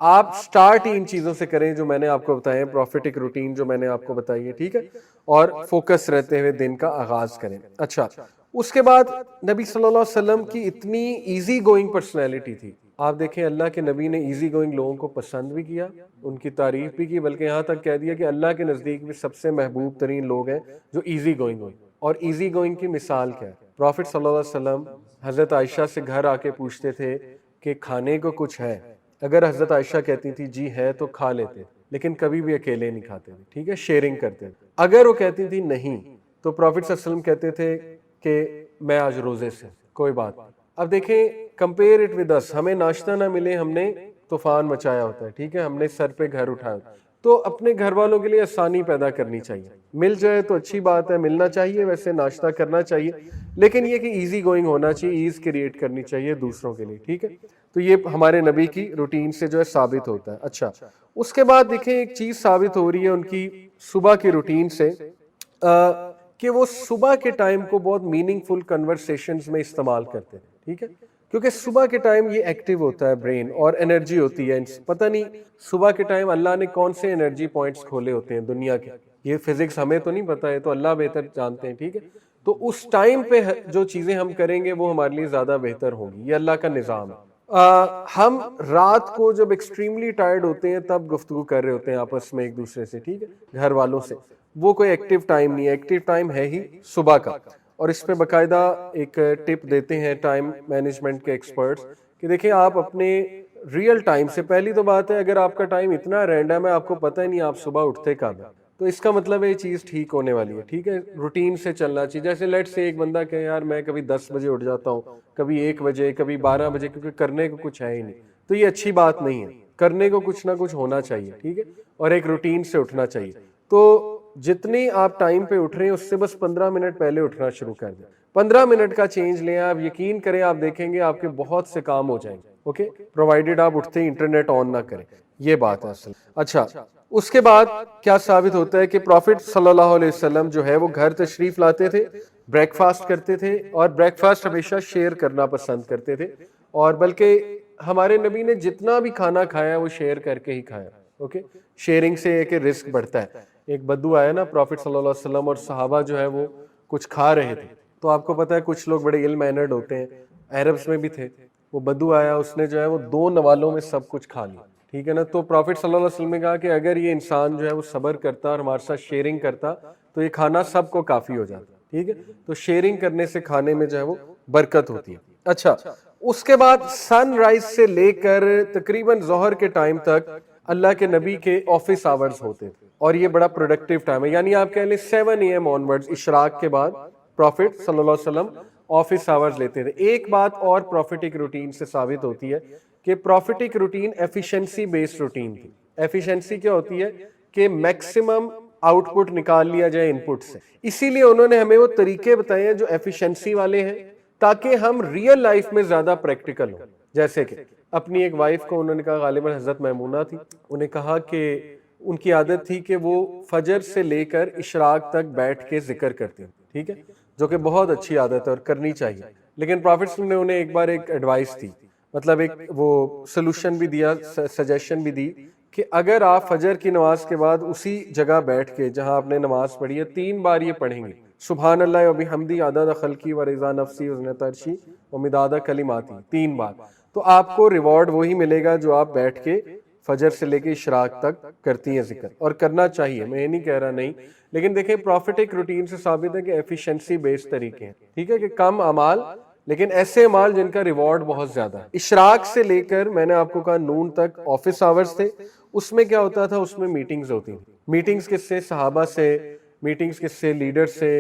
[SPEAKER 2] آپ سٹارٹ ہی ان چیزوں سے کریں جو میں نے آپ کو بتایا، پروفیٹک روٹین جو میں نے آپ کو بتائی ہے، ٹھیک ہے، اور فوکس رہتے ہوئے دن کا آغاز کریں۔ اچھا، اس کے بعد نبی صلی اللہ علیہ وسلم کی اتنی ایزی گوئنگ پرسنالٹی تھی، آپ دیکھیں اللہ کے نبی نے ایزی گوئنگ لوگوں کو پسند بھی کیا، ان کی تعریف بھی کی، بلکہ یہاں تک کہہ دیا کہ اللہ کے نزدیک بھی سب سے محبوب ترین لوگ ہیں جو ایزی گوئنگ ہوئی۔ اور ایزی گوئنگ کی مثال کیا ہے؟ پروفٹ صلی اللہ علیہ وسلم حضرت عائشہ سے گھر آ کے پوچھتے تھے کہ کھانے کو کچھ ہے، اگر حضرت عائشہ کہتی تھی جی ہے تو کھا لیتے، لیکن کبھی بھی اکیلے نہیں کھاتے تھے، ٹھیک ہے، شیئرنگ کرتے تھے۔ اگر وہ کہتی تھی نہیں تو پروفٹ صلی اللہ علیہ وسلم کہتے تھے کہ میں آج روزے سے، کوئی بات نہیں۔ اب دیکھیں، کمپیئر اٹ ود اس، ہمیں ناشتہ نہ ملے، ہم نے طوفان مچایا ہوتا ہے، ٹھیک ہے، ہم نے سر پہ گھر اٹھایا ہوتا ہے، تو اپنے گھر والوں کے لیے آسانی پیدا کرنی چاہیے۔ مل جائے تو اچھی بات ہے، ملنا چاہیے، ویسے ناشتہ کرنا چاہیے، لیکن یہ کہ ایزی گوئنگ ہونا چاہیے، ایز کریٹ کرنی چاہیے دوسروں کے لیے، ٹھیک ہے۔ تو یہ ہمارے نبی کی روٹین سے جو ہے ثابت ہوتا ہے۔ اچھا، اس کے بعد دیکھیں ایک چیز ثابت ہو رہی ہے ان کی صبح کی روٹین سے، کہ وہ صبح کے ٹائم کو بہت میننگ فل کنورسیشنز میں استعمال کرتے ہیں، ٹھیک ہے، کیونکہ صبح کے ٹائم یہ ایکٹیو ہوتا ہے برین، اور انرجی ہوتی ہے۔ پتہ نہیں صبح کے ٹائم اللہ نے کون سے انرجی پوائنٹس کھولے ہوتے ہیں دنیا کے، یہ فزکس ہمیں تو نہیں پتہ ہے، تو اللہ بہتر جانتے ہیں، ٹھیک ہے، تو اس ٹائم پہ جو چیزیں ہم کریں گے وہ ہمارے لیے زیادہ بہتر ہوگی، یہ اللہ کا نظام ہے۔ ہم رات کو جب ایکسٹریملی ٹائرڈ ہوتے ہیں تب گفتگو کر رہے ہوتے ہیں آپس میں ایک دوسرے سے، ٹھیک ہے، گھر والوں سے، وہ کوئی ایکٹیو ٹائم نہیں ہے، ایکٹیو ٹائم ہے ہی صبح کا۔ اور اس پہ باقاعدہ ایک ٹپ دیتے ہیں ٹائم مینجمنٹ کے ایکسپرٹس کہ دیکھیں آپ اپنے ریئل ٹائم سے، پہلی تو بات ہے اگر آپ کا ٹائم اتنا رینڈم ہے آپ کو پتہ ہی نہیں آپ صبح اٹھتے کب ہیں، تو اس کا مطلب ہے یہ چیز ٹھیک ہونے والی ہے، ٹھیک ہے، روٹین سے چلنا چاہیے۔ جیسے لیٹ سے ایک بندہ کہ یار میں کبھی 10 بجے اٹھ جاتا ہوں، کبھی 1 بجے، کبھی 12 بجے، کیونکہ کرنے کو کچھ ہے ہی نہیں، تو یہ اچھی بات نہیں ہے، کرنے کو کچھ نہ کچھ ہونا چاہیے، ٹھیک ہے، اور ایک روٹین سے اٹھنا چاہیے۔ تو جتنی آپ ٹائم پہ اٹھ رہے ہیں اس سے بس 15 منٹ پہلے اٹھنا شروع کر دیں، 15 منٹ کا چینج لیں، آپ یقین کریں آپ دیکھیں گے آپ کے بہت سے کام ہو جائیں گے، اوکے، پرووائڈیڈ آپ اٹھتے ہی انٹرنیٹ آن نہ کریں، یہ بات ہے اصل۔ اچھا، اس کے بعد کیا ثابت ہوتا ہے کہ پروفٹ صلی اللہ علیہ وسلم جو ہے وہ گھر تشریف لاتے تھے, بریک فاسٹ کرتے تھے, اور بریک فاسٹ ہمیشہ شیئر کرنا پسند کرتے تھے, اور بلکہ ہمارے نبی نے جتنا بھی کھانا کھایا وہ شیئر کر کے ہی کھایا. اوکے, شیئرنگ سے ایک رزق بڑھتا ہے. ایک بدو آیا نا پروفٹ صلی اللہ علیہ وسلم, اور صحابہ جو ہے وہ کچھ کھا رہے تھے, تو آپ کو پتا ہے کچھ لوگ بڑے علم مینرڈ ہوتے ہیں, عربس میں بھی تھے. وہ بدو آیا, اس نے جو ہے وہ 2 نوالوں میں سب کچھ کھا لیا, ٹھیک ہے نا. تو پروفٹ صلی اللہ علیہ وسلم نے کہا کہ اگر یہ انسان جو ہے وہ صبر کرتا اور ہمارے ساتھ شیئرنگ کرتا تو یہ کھانا سب کو کافی ہو جاتا, ٹھیک ہے. تو شیئرنگ کرنے سے کھانے میں جو ہے وہ برکت ہوتی ہے. اچھا, اس کے بعد سن رائز سے لے کر تقریباً ظہر کے ٹائم تک اللہ کے نبی کے آفس آورز ہوتے تھے, اور یہ بڑا پروڈکٹیو ٹائم ہے. یعنی آپ کہہ لیں 7 AM آنورڈز, اشراق کے بعد پروفٹ صلی اللہ علیہ وسلم آفس آورز لیتے تھے. ایک بات اور پروفیٹک روٹین سے ثابت ہوتی ہے کہ prophetic routine efficiency based routine تھی. ایفیشنسی کیا ہوتی ہے کہ میکسیمم آؤٹ پٹ نکال لیا جائے ان پٹ سے. اسی لیے انہوں نے ہمیں وہ طریقے بتائے ہیں جو ایفیشنسی والے ہیں, تاکہ ہم ریئل لائف میں زیادہ پریکٹیکل ہوں. جیسے کہ اپنی ایک وائف کو انہوں نے کہا, غالباً حضرت میمونہ تھی, انہیں کہا کہ ان کی عادت تھی کہ وہ فجر سے لے کر اشراق تک بیٹھ کے ذکر کرتے ہیں, ٹھیک ہے, جو کہ بہت اچھی عادت ہے اور کرنی چاہیے. لیکن پروفٹ نے انہیں ایک بار ایک ایڈوائس دی, مطلب ایک وہ سلوشن بھی دیا, سجیشن بھی دی کہ اگر آپ فجر کی نماز کے بعد اسی جگہ بیٹھ کے جہاں آپ نے نماز پڑھی ہے 3 بار یہ پڑھیں گے, سبحان اللہ و بحمدی عدد خلقی و رضا نفسی و زنۃ عرشی و مداد کلماتی, 3 بار, تو آپ کو ریوارڈ وہی ملے گا جو آپ بیٹھ کے فجر سے لے کے اشراق تک کرتی ہیں ذکر. اور کرنا چاہیے, میں یہ نہیں کہہ رہا نہیں, لیکن دیکھیں پروفیٹک روٹین سے ثابت ہے کہ ایفیشنسی بیسڈ طریقے ہیں, ٹھیک ہے, کہ کم اعمال لیکن ایسے اعمال جن کا ریوارڈ بہت زیادہ ہے. اشراق سے لے کر میں نے آپ کو کہا نون تک آفس آورز تھے. اس میں کیا ہوتا تھا, اس میں میٹنگز ہوتی ہیں. میٹنگز کس سے, صحابہ سے, میٹنگز کس سے, لیڈر سے,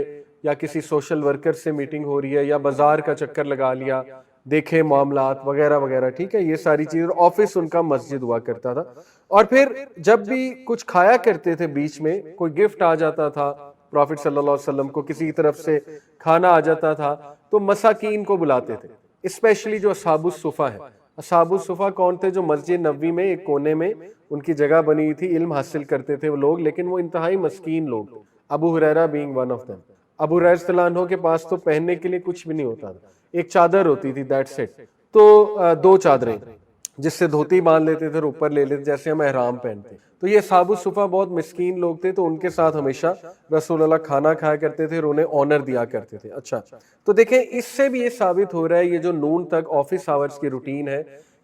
[SPEAKER 2] یا کسی سوشل ورکر سے میٹنگ ہو رہی ہے, یا بازار کا چکر لگا لیا, دیکھے معاملات وغیرہ وغیرہ, ٹھیک ہے, یہ ساری چیزیں. آفس ان کا مسجد ہوا کرتا تھا. اور پھر جب بھی کچھ کھایا کرتے تھے, بیچ میں کوئی گفٹ آ جاتا تھا پروفٹ صلی اللہ علیہ وسلم کو, کسی طرف سے کھانا آ جاتا تھا, تو مساکین کو بلاتے تھے, اسپیشلی جو اصحاب الصفہ ہیں. اصحاب الصفہ کون تھے؟ جو مسجد نبوی میں ایک کونے میں ان کی جگہ بنی ہوئی تھی, علم حاصل کرتے تھے وہ لوگ, لیکن وہ انتہائی مسکین لوگ. ابو ہریرہ بینگ ون آف دیم. ابو ہریرہ رضی اللہ عنہ کے پاس تو پہننے کے لیے کچھ بھی نہیں ہوتا تھا, ایک چادر ہوتی تھی, دیٹس اٹ. تو 2 چادریں جس سے دھوتی باندھ لیتے تھے اور اوپر لے لیتے جیسے ہم احرام پہنتے. تو یہ اصحاب الصفہ بہت مسکین لوگ تھے, تو ان کے ساتھ ہمیشہ رسول اللہ کھانا کھایا کرتے تھے اور انہیں آنر دیا کرتے تھے. اچھا, تو دیکھیں اس سے بھی یہ ثابت ہو رہا ہے, یہ جو نون تک آفس آورز کی روٹین ہے,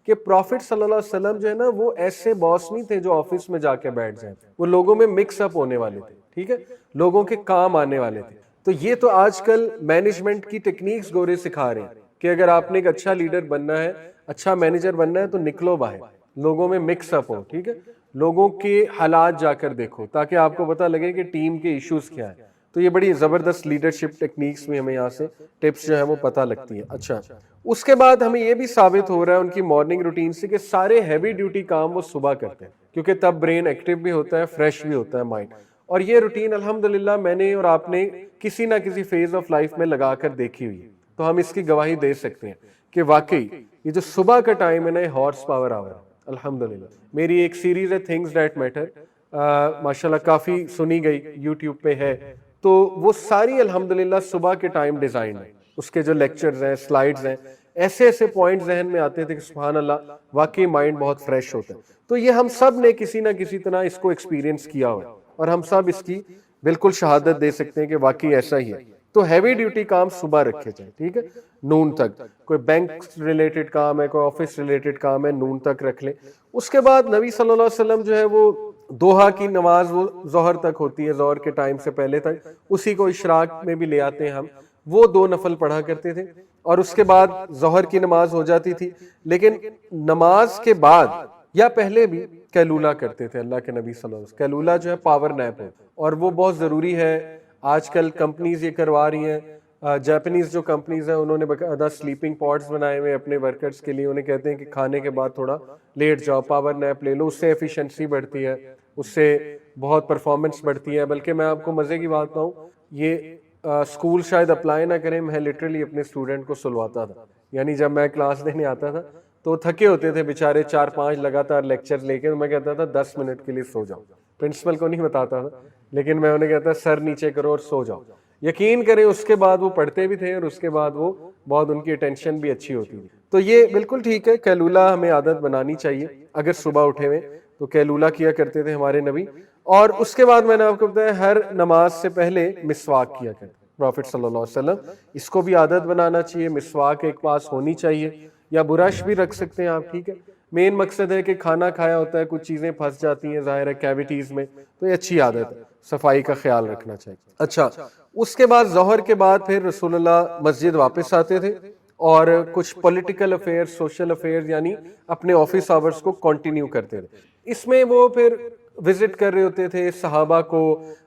[SPEAKER 2] کہ پروفٹ صلی اللہ علیہ وسلم جو ہے نا وہ ایسے باس نہیں تھے جو آفس میں جا کے بیٹھ جائیں, وہ لوگوں میں مکس اپ ہونے والے تھے, ٹھیک ہے, لوگوں کے کام آنے والے تھے. تو یہ تو آج کل مینجمنٹ کی ٹیکنیکس گورے سکھا رہے ہیں کہ اگر آپ نے ایک اچھا لیڈر بننا ہے, اچھا مینیجر بننا ہے, تو نکلو باہر, لوگوں میں مکس اپ ہو, ٹھیک ہے, لوگوں کے حالات جا کر دیکھو تاکہ آپ کو پتہ لگے کہ ٹیم کے ایشوز کیا ہیں. تو یہ بڑی زبردست لیڈرشپ ٹیکنیکس میں ہمیں یہاں سے ٹپس جو ہے وہ پتہ لگتی ہے. اچھا, اس کے بعد ہمیں یہ بھی ثابت ہو رہا ہے ان کی مارننگ روٹین سے کہ سارے ہیوی ڈیوٹی کام وہ صبح کرتے ہیں, کیونکہ تب برین ایکٹیو بھی ہوتا ہے, فریش بھی ہوتا ہے مائنڈ. اور یہ روٹین الحمدللہ میں نے اور آپ نے کسی نہ کسی فیز آف لائف میں لگا کر دیکھی ہوئی ہے, تو ہم اس کی گواہی دے سکتے ہیں کہ واقعی یہ جو صبح کا ٹائم ہے نا, یہ ہارس پاور آور ہے. الحمدللہ میری ایک سیریز ہے تھنگز دیٹ میٹر, ماشاءاللہ کافی سنی گئی, یوٹیوب پہ ہے, تو وہ ساری الحمدللہ صبح کے ٹائم ڈیزائن ہے. اس کے جو لیکچرز ہیں, سلائیڈز ہیں, ایسے ایسے پوائنٹ ذہن میں آتے تھے کہ سبحان اللہ واقعی مائنڈ بہت فریش ہوتا ہے. تو یہ ہم سب نے کسی نہ کسی طرح اس کو ایکسپیرینس کیا ہوا ہے, اور ہم سب اس کی بالکل شہادت دے سکتے ہیں کہ واقعی ایسا ہی ہے. تو ہیوی ڈیوٹی کام صبح رکھے جائیں, ٹھیک ہے, نون تک. کوئی بینک ریلیٹڈ کام ہے, کوئی آفس ریلیٹڈ کام ہے, نون تک رکھ لیں. اس کے بعد نبی صلی اللہ علیہ وسلم جو ہے وہ دوحا کی نماز وہ ظہر تک ہوتی ہے, ظہر کے ٹائم سے پہلے تک, اسی کو اشراق میں بھی لے آتے ہیں ہم, وہ 2 نفل پڑھا کرتے تھے. اور اس کے بعد ظہر کی نماز ہو جاتی تھی, لیکن نماز کے بعد یا پہلے بھی قیلولہ کرتے تھے اللہ کے نبی صلی اللہ علیہ وسلم. قیلولہ جو ہے پاور نیپ ہے, اور وہ بہت ضروری ہے. آج کل کمپنیز یہ کروا رہی ہیں, جاپنیز جو کمپنیز ہیں انہوں نے باقاعدہ سلیپنگ پاڈز بنائے ہوئے اپنے ورکرز کے لیے. انہیں کہتے ہیں کہ کھانے کے بعد تھوڑا لیٹ جاؤ, پاور نیپ لے لو, اس سے ایفیشنسی بڑھتی ہے, اس سے بہت پرفارمنس بڑھتی ہے. بلکہ میں آپ کو مزے کی بات بتاؤں, یہ اسکول شاید اپلائی نہ کریں, میں لٹرلی اپنے اسٹوڈنٹ کو سلواتا تھا. یعنی جب میں کلاس دینے آتا تھا تو تھکے ہوتے تھے بیچارے, 4-5 لگاتار لیکچر لے کے, تو میں کہتا تھا 10 منٹ کے لیے سو جاؤ, پرنسپل کو نہیں بتاتا تھا، لیکن میں انہیں کہتا سر نیچے کرو اور سو جاؤ. یقین کریں اس کے بعد وہ پڑھتے بھی تھے اور اس کے بعد وہ بہت ان کی اٹینشن بھی اچھی ہوتی تھی. تو یہ بالکل ٹھیک ہے، قیلولہ ہمیں عادت بنانی چاہیے. اگر صبح اٹھے ہوئے تو قیلولہ کیا کرتے تھے ہمارے نبی. اور اس کے بعد میں نے آپ کو بتایا ہر نماز سے پہلے مسواک کیا کرتے پروفٹ صلی اللہ علیہ وسلم. اس کو بھی عادت بنانا چاہیے، مسواک ایک پاس ہونی چاہیے، یا برش بھی رکھ سکتے ہیں آپ. ٹھیک ہے، مین مقصد ہے کہ کھانا کھایا ہوتا ہے، کچھ چیزیں پھنس جاتی ہیں ظاہر ہے کیویٹیز میں، تو یہ اچھی عادت ہے، صفائی کا خیال رکھنا چاہیے. اچھا، اس کے بعد ظہر کے بعد پھر رسول اللہ مسجد واپس آتے تھے اور کچھ پولیٹیکل افیئر، سوشل افیئر، یعنی اپنے آفس آورز کو کنٹینیو کرتے تھے. اس میں وہ پھر وزٹ کر رہے ہوتے تھے صحابہ کو،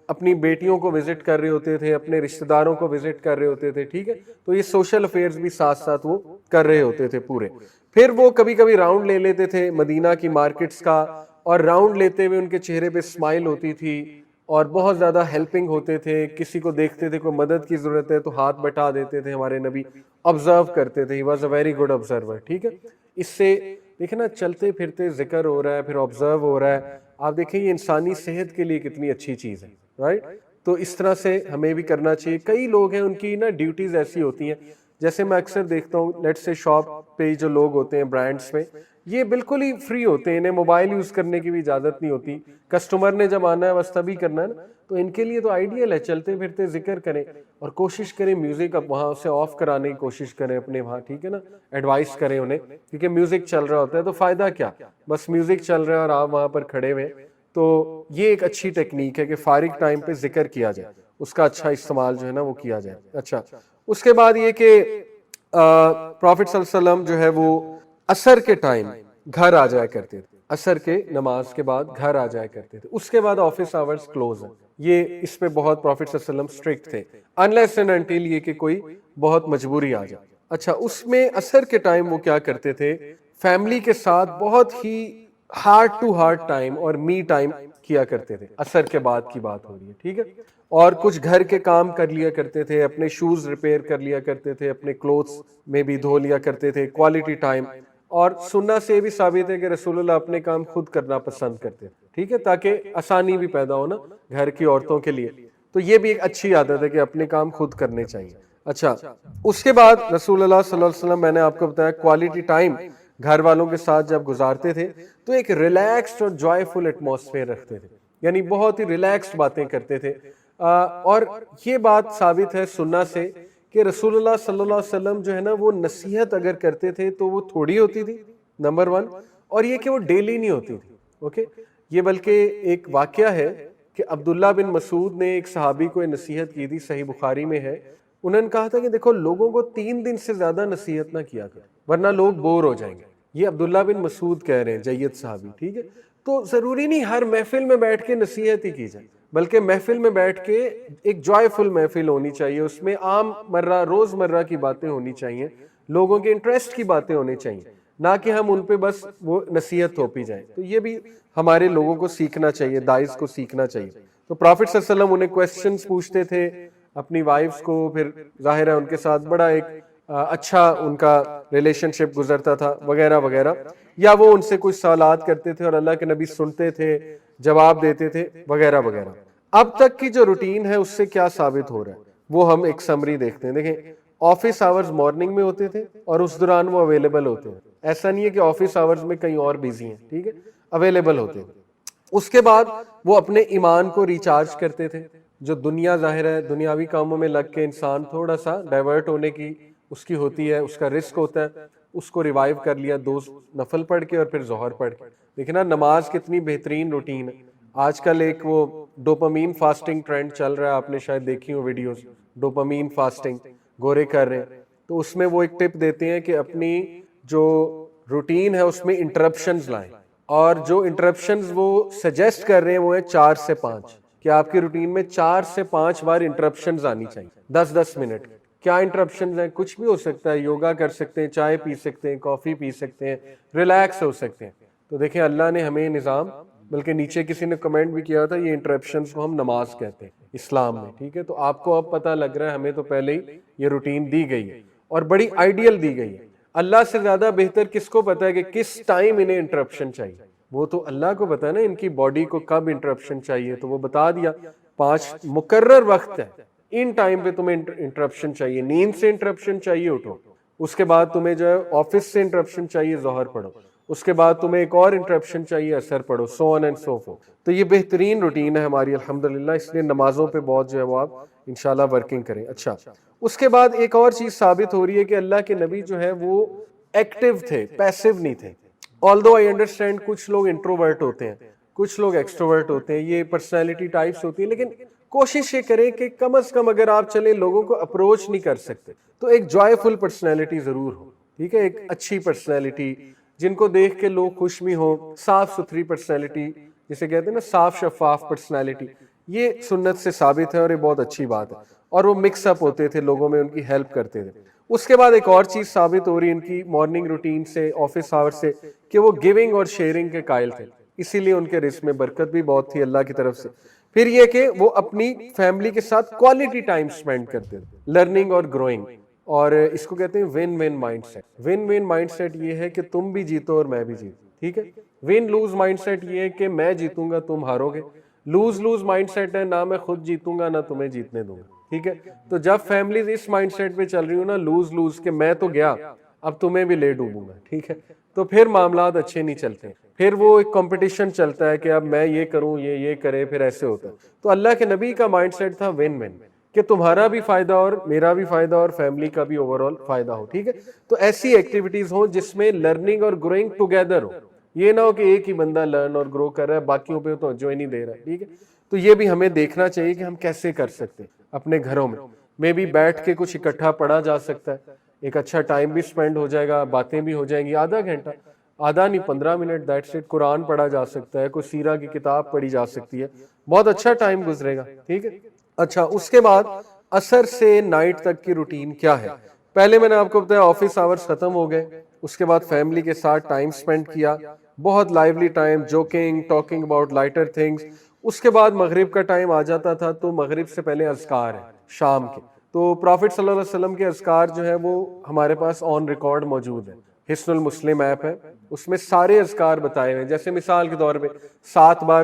[SPEAKER 2] اپنی بیٹیوں کو وزٹ کر رہے ہوتے تھے، اپنے رشتہ داروں کو وزٹ کر رہے ہوتے تھے. ٹھیک ہے، تو یہ سوشل افیئرز بھی ساتھ ساتھ وہ کر رہے ہوتے تھے پورے. پھر وہ کبھی کبھی راؤنڈ لے لیتے تھے مدینہ کی مارکیٹس کا، اور راؤنڈ لیتے ہوئے ان کے چہرے پہ اسمائل ہوتی تھی اور بہت زیادہ ہیلپنگ ہوتے تھے. کسی کو دیکھتے تھے کوئی مدد کی ضرورت ہے تو ہاتھ بٹا دیتے تھے ہمارے نبی. آبزرو کرتے تھے، he was a very good observer. ٹھیک ہے، اس سے دیکھیں نا چلتے پھرتے ذکر ہو رہا ہے، پھر آبزرو ہو رہا ہے. آپ دیکھیں یہ انسانی صحت کے لیے کتنی اچھی چیز ہے، رائٹ؟ تو اس طرح سے ہمیں بھی کرنا چاہیے. کئی لوگ ہیں ان کی نا ڈیوٹیز ایسی ہوتی ہیں، جیسے میں اکثر دیکھتا ہوں لیٹ سے شاپ پہ جو لوگ ہوتے ہیں برانڈس میں، یہ بالکل ہی فری ہوتے ہیں، انہیں موبائل یوز کرنے کی بھی اجازت نہیں ہوتی. کسٹمر نے جب آنا ہے بس تبھی کرنا ہے نا. تو ان کے لیے تو آئیڈیل ہے، چلتے پھرتے ذکر کریں اور کوشش کریں میوزک اب وہاں سے آف کرانے کی کوشش کریں اپنے وہاں. ٹھیک ہے نا، ایڈوائس کریں انہیں، کیونکہ میوزک چل رہا ہوتا ہے تو فائدہ کیا، بس میوزک چل رہا ہے اور آپ وہاں پر کھڑے ہوئے. تو یہ ایک اچھی ٹیکنیک ہے کہ فارغ ٹائم پہ ذکر کیا جائے، اس کا اچھا استعمال جو ہے نا وہ کیا جائے. اچھا، اس کے بعد یہ کہ پروفٹ صلی اللہ علیہ وسلم جو ہے وہ عصر کے ٹائم گھر آ جایا کرتے تھے، عصر کے نماز کے بعد گھر آ جایا کرتے تھے. اس کے بعد آفس آورز کلوز ہیں. یہ اس پہ بہت پروفٹ صلی اللہ علیہ وسلم اسٹرکٹ تھے، انلیس اینڈ انٹل یہ کہ کوئی بہت مجبوری آ جائے. اچھا، اس میں عصر کے ٹائم وہ کیا کرتے تھے، فیملی کے ساتھ بہت ہی ہارٹ ٹو ہارٹ ٹائم اور می ٹائم کیا کرتے تھے. عصر کے بعد کی بات ہو رہی ہے. ٹھیک ہے، اور کچھ گھر کے کام کر لیا کرتے تھے، اپنے شوز ریپیئر کر لیا کرتے تھے، اپنے کلوتھس میں بھی دھو لیا کرتے تھے. Quality time. اور سننا سے بھی ثابت ہے کہ رسول اللہ اپنے کام خود کرنا پسند کرتے تھے. ٹھیک ہے، تاکہ آسانی بھی پیدا ہو نا گھر کی عورتوں کے لیے. تو یہ بھی ایک اچھی عادت ہے کہ اپنے کام خود کرنے چاہیے. اچھا، اس کے بعد رسول اللہ صلی اللہ علیہ وسلم، میں نے آپ کو بتایا کوالٹی ٹائم گھر والوں کے ساتھ جب گزارتے تھے تو ایک ریلیکسڈ اور جوائے فل ایٹماسفیئر رکھتے تھے، یعنی بہت ہی ریلیکسڈ باتیں کرتے تھے. اور یہ بات ثابت ہے سننا سے کہ رسول اللہ صلی اللہ علیہ وسلم جو ہے نا وہ نصیحت اگر کرتے تھے تو وہ تھوڑی ہوتی تھی، نمبر 1، اور یہ کہ وہ ڈیلی نہیں ہوتی تھی. اوکے، یہ بلکہ ایک واقعہ ہے کہ عبداللہ بن مسعود نے ایک صحابی کو نصیحت کی تھی، صحیح بخاری میں ہے. انہوں نے کہا تھا کہ دیکھو لوگوں کو 3 دن سے زیادہ نصیحت نہ کیا کرو ورنہ لوگ بور ہو جائیں گے. یہ عبداللہ بن مسعود کہہ رہے ہیں، جید صحابی. ٹھیک ہے، تو ضروری نہیں ہر محفل میں بیٹھ کے نصیحت ہی کی جائے، بلکہ محفل میں بیٹھ کے ایک جوائے فل محفل ہونی چاہیے. اس میں عام مرہ روز مرہ کی باتیں ہونی چاہیے، لوگوں کے انٹرسٹ کی باتیں ہونی چاہیے، نہ کہ ہم ان پہ بس وہ نصیحت تھوپی جائیں. تو یہ بھی ہمارے لوگوں کو سیکھنا چاہیے، داعش کو سیکھنا چاہیے. تو پروفٹ صلی اللہ علیہ وسلم انہیں کویسچنز پوچھتے تھے اپنی وائفز کو، پھر ظاہر ہے ان کے ساتھ بڑا ایک اچھا ان کا ریلیشن شپ گزرتا تھا وغیرہ وغیرہ، یا وہ ان سے کچھ سوالات کرتے تھے اور اللہ کے نبی سنتے تھے، جواب دیتے تھے وغیرہ وغیرہ. اب تک کی جو روٹین ہے اس سے کیا ثابت ہو رہا ہے وہ ہم ایک سمری دیکھتے ہیں. دیکھیں، آفس آورز مارننگ میں ہوتے تھے اور اس دوران وہ اویلیبل ہوتے ہیں. ایسا نہیں ہے کہ آفس آورز میں کہیں اور بیزی ہیں. ٹھیک ہے، اویلیبل ہوتے ہیں. اس کے بعد وہ اپنے ایمان کو ریچارج کرتے تھے. جو دنیا ظاہر ہے دنیاوی کاموں میں لگ کے انسان تھوڑا سا ڈائیورٹ ہونے کی اس کی ہوتی ہے، اس کا رسک ہوتا ہے، اس کو ریوائیو کر لیا 2 نفل پڑھ کے اور پھر ظہر پڑھ کے. دیکھنا نماز کتنی بہترین روٹین ہے. آج کل ایک وہ ڈوپامین فاسٹنگ ٹرینڈ چل رہا ہے، آپ نے شاید دیکھی ہو ویڈیوز، ڈوپامین فاسٹنگ گورے کر رہے ہیں. تو اس میں وہ ایک ٹپ دیتے ہیں کہ اپنی جو روٹین ہے اس میں انٹرپشنز لائیں، اور جو انٹرپشنز وہ سجیسٹ کر رہے ہیں وہ ہے 4 سے 5، کہ آپ کی روٹین میں 4 سے 5 بار انٹرپشنز آنی چاہیے 10-10 منٹ. کیا انٹرپشنز ہیں؟ کچھ بھی ہو سکتا ہے، یوگا کر سکتے ہیں، چائے پی سکتے ہیں، کافی پی سکتے ہیں، ریلیکس ہو سکتے ہیں. تو دیکھیں اللہ نے ہمیں نظام، بلکہ نیچے کسی نے کمنٹ بھی کیا تھا یہ انٹرپشنز کو ہم نماز کہتے ہیں اسلام میں. ٹھیک ہے، تو آپ کو اب پتہ لگ رہا ہے ہمیں تو پہلے ہی یہ روٹین دی گئی ہے اور بڑی آئیڈیل دی گئی ہے. اللہ سے زیادہ بہتر کس کو پتہ ہے کہ کس ٹائم انہیں انٹرپشن چاہیے. وہ تو اللہ کو پتا ہے نا ان کی باڈی کو کب انٹرپشن چاہیے, تو وہ بتا دیا 5 مقرر وقت ہے, ان ٹائم پہ تمہیں انٹرپشن چاہیے, نیند سے انٹرپشن چاہیے اٹھو, اس کے بعد تمہیں جو ہے آفس سے انٹرپشن چاہیے ظہر پڑھو, اس کے بعد تمہیں ایک اور انٹرپشن چاہیے عصر پڑھو, سو آن اینڈ سو فورتھ. تو یہ بہترین روٹین ہے ہماری الحمدللہ, اس لیے نمازوں پہ بہت جو ہے وہ آپ انشاءاللہ ورکنگ کریں. اچھا, اس کے بعد ایک اور چیز ثابت ہو رہی ہے کہ اللہ کے نبی جو ہے وہ ایکٹیو تھے, پیسو نہیں تھے. although I understand کچھ لوگ انٹروورٹ ہوتے ہیں, کچھ لوگ ایکسٹروورٹ ہوتے ہیں, یہ پرسنالٹی ٹائپس ہوتی ہیں, لیکن کوشش یہ کریں کہ کم از کم اگر آپ چلیں لوگوں کو اپروچ نہیں کر سکتے تو ایک جوائے پرسنالٹی ضرور ہو, ٹھیک ہے, ایک اچھی پرسنالٹی جن کو دیکھ کے لوگ خوش بھی ہوں, صاف ستھری پرسنالٹی جسے کہتے ہیں نا صاف شفاف پرسنالٹی, یہ سنت سے ثابت ہے اور یہ بہت اچھی بات ہے. اور وہ مکس اپ ہوتے تھے لوگوں میں, ان کی ہیلپ کرتے تھے. اس کے بعد ایک اور چیز ثابت ہو رہی ہے ان کی مارننگ روٹین سے, آفس آور سے, کہ وہ گیونگ اور شیئرنگ کے قائل تھے, اسی لیے ان کے رزق میں برکت بھی بہت تھی اللہ کی طرف سے. پھر یہ کہ وہ اپنی فیملی کے ساتھ کوالٹی ٹائم سپینڈ کرتے تھے, لرننگ اور گروئنگ, اور اس کو کہتے ہیں one one mindset. One one mindset یہ ہے کہ تم بھی جیتو اور میں بھی جیتوں, ٹھیک ہے. ون لوز مائنڈ سیٹ یہ ہے کہ میں جیتوں گا تم ہارو گے. لوز لوز مائنڈ سیٹ ہے نہ میں خود جیتوں گا نہ تمہیں جیتنے دوں گا, ٹھیک ہے. تو جب فیملیز اس مائنڈ سیٹ پہ چل رہی ہوں نا, لوز لوز کہ میں تو گیا اب تمہیں بھی لے ڈوبوں گا, ٹھیک ہے, تو پھر معاملات اچھے نہیں چلتے, پھر وہ ایک کمپٹیشن چلتا ہے کہ اب میں یہ کروں یہ کرے, پھر ایسے ہوتا ہے. تو اللہ کے نبی کا مائنڈ سیٹ تھا ون ون, کہ تمہارا بھی فائدہ اور میرا بھی فائدہ اور فیملی کا بھی اوور آل فائدہ ہو, ٹھیک ہے. تو ایسی ایکٹیویٹیز ہوں جس میں لرننگ اور گروئنگ ٹوگیدر ہو, یہ نہ ہو کہ ایک ہی بندہ لرن اور گرو کر رہا ہے باقیوں پہ توجہ ہی نہیں دے رہا ہے, ٹھیک ہے. تو یہ بھی ہمیں دیکھنا چاہیے کہ ہم کیسے کر سکتے ہیں اپنے گھروں میں بھی بیٹھ کے کچھ اکٹھا پڑھا جا سکتا ہے, ایک اچھا ٹائم بھی سپینڈ ہو جائے گا, باتیں بھی ہو جائیں گی, آدھا گھنٹہ, آدھا نہیں 15 منٹ, دیٹس اٹ. قرآن پڑھا جا سکتا ہے, کوئی سیرہ کی کتاب پڑھی جا سکتی ہے, بہت اچھا ٹائم گزرے گا, ٹھیک ہے. اچھا, اس کے بعد عصر سے نائٹ تک کی روٹین کیا ہے. پہلے میں نے آپ کو بتایا آفس آورز ختم ہو گئے, اس کے بعد فیملی کے ساتھ ٹائم سپینڈ کیا, بہت lively time, joking, talking about lighter things. اس کے بعد مغرب کا ٹائم آ جاتا تھا, تو مغرب سے پہلے اذکار ہیں شام کے. تو پرافٹ صلی اللہ علیہ وسلم کے اذکار جو ہے وہ ہمارے پاس آن ریکارڈ موجود ہے, حصن المسلم ایپ ہے, اس میں سارے اذکار بتائے ہوئے ہیں. جیسے مثال کے طور پہ 7 بار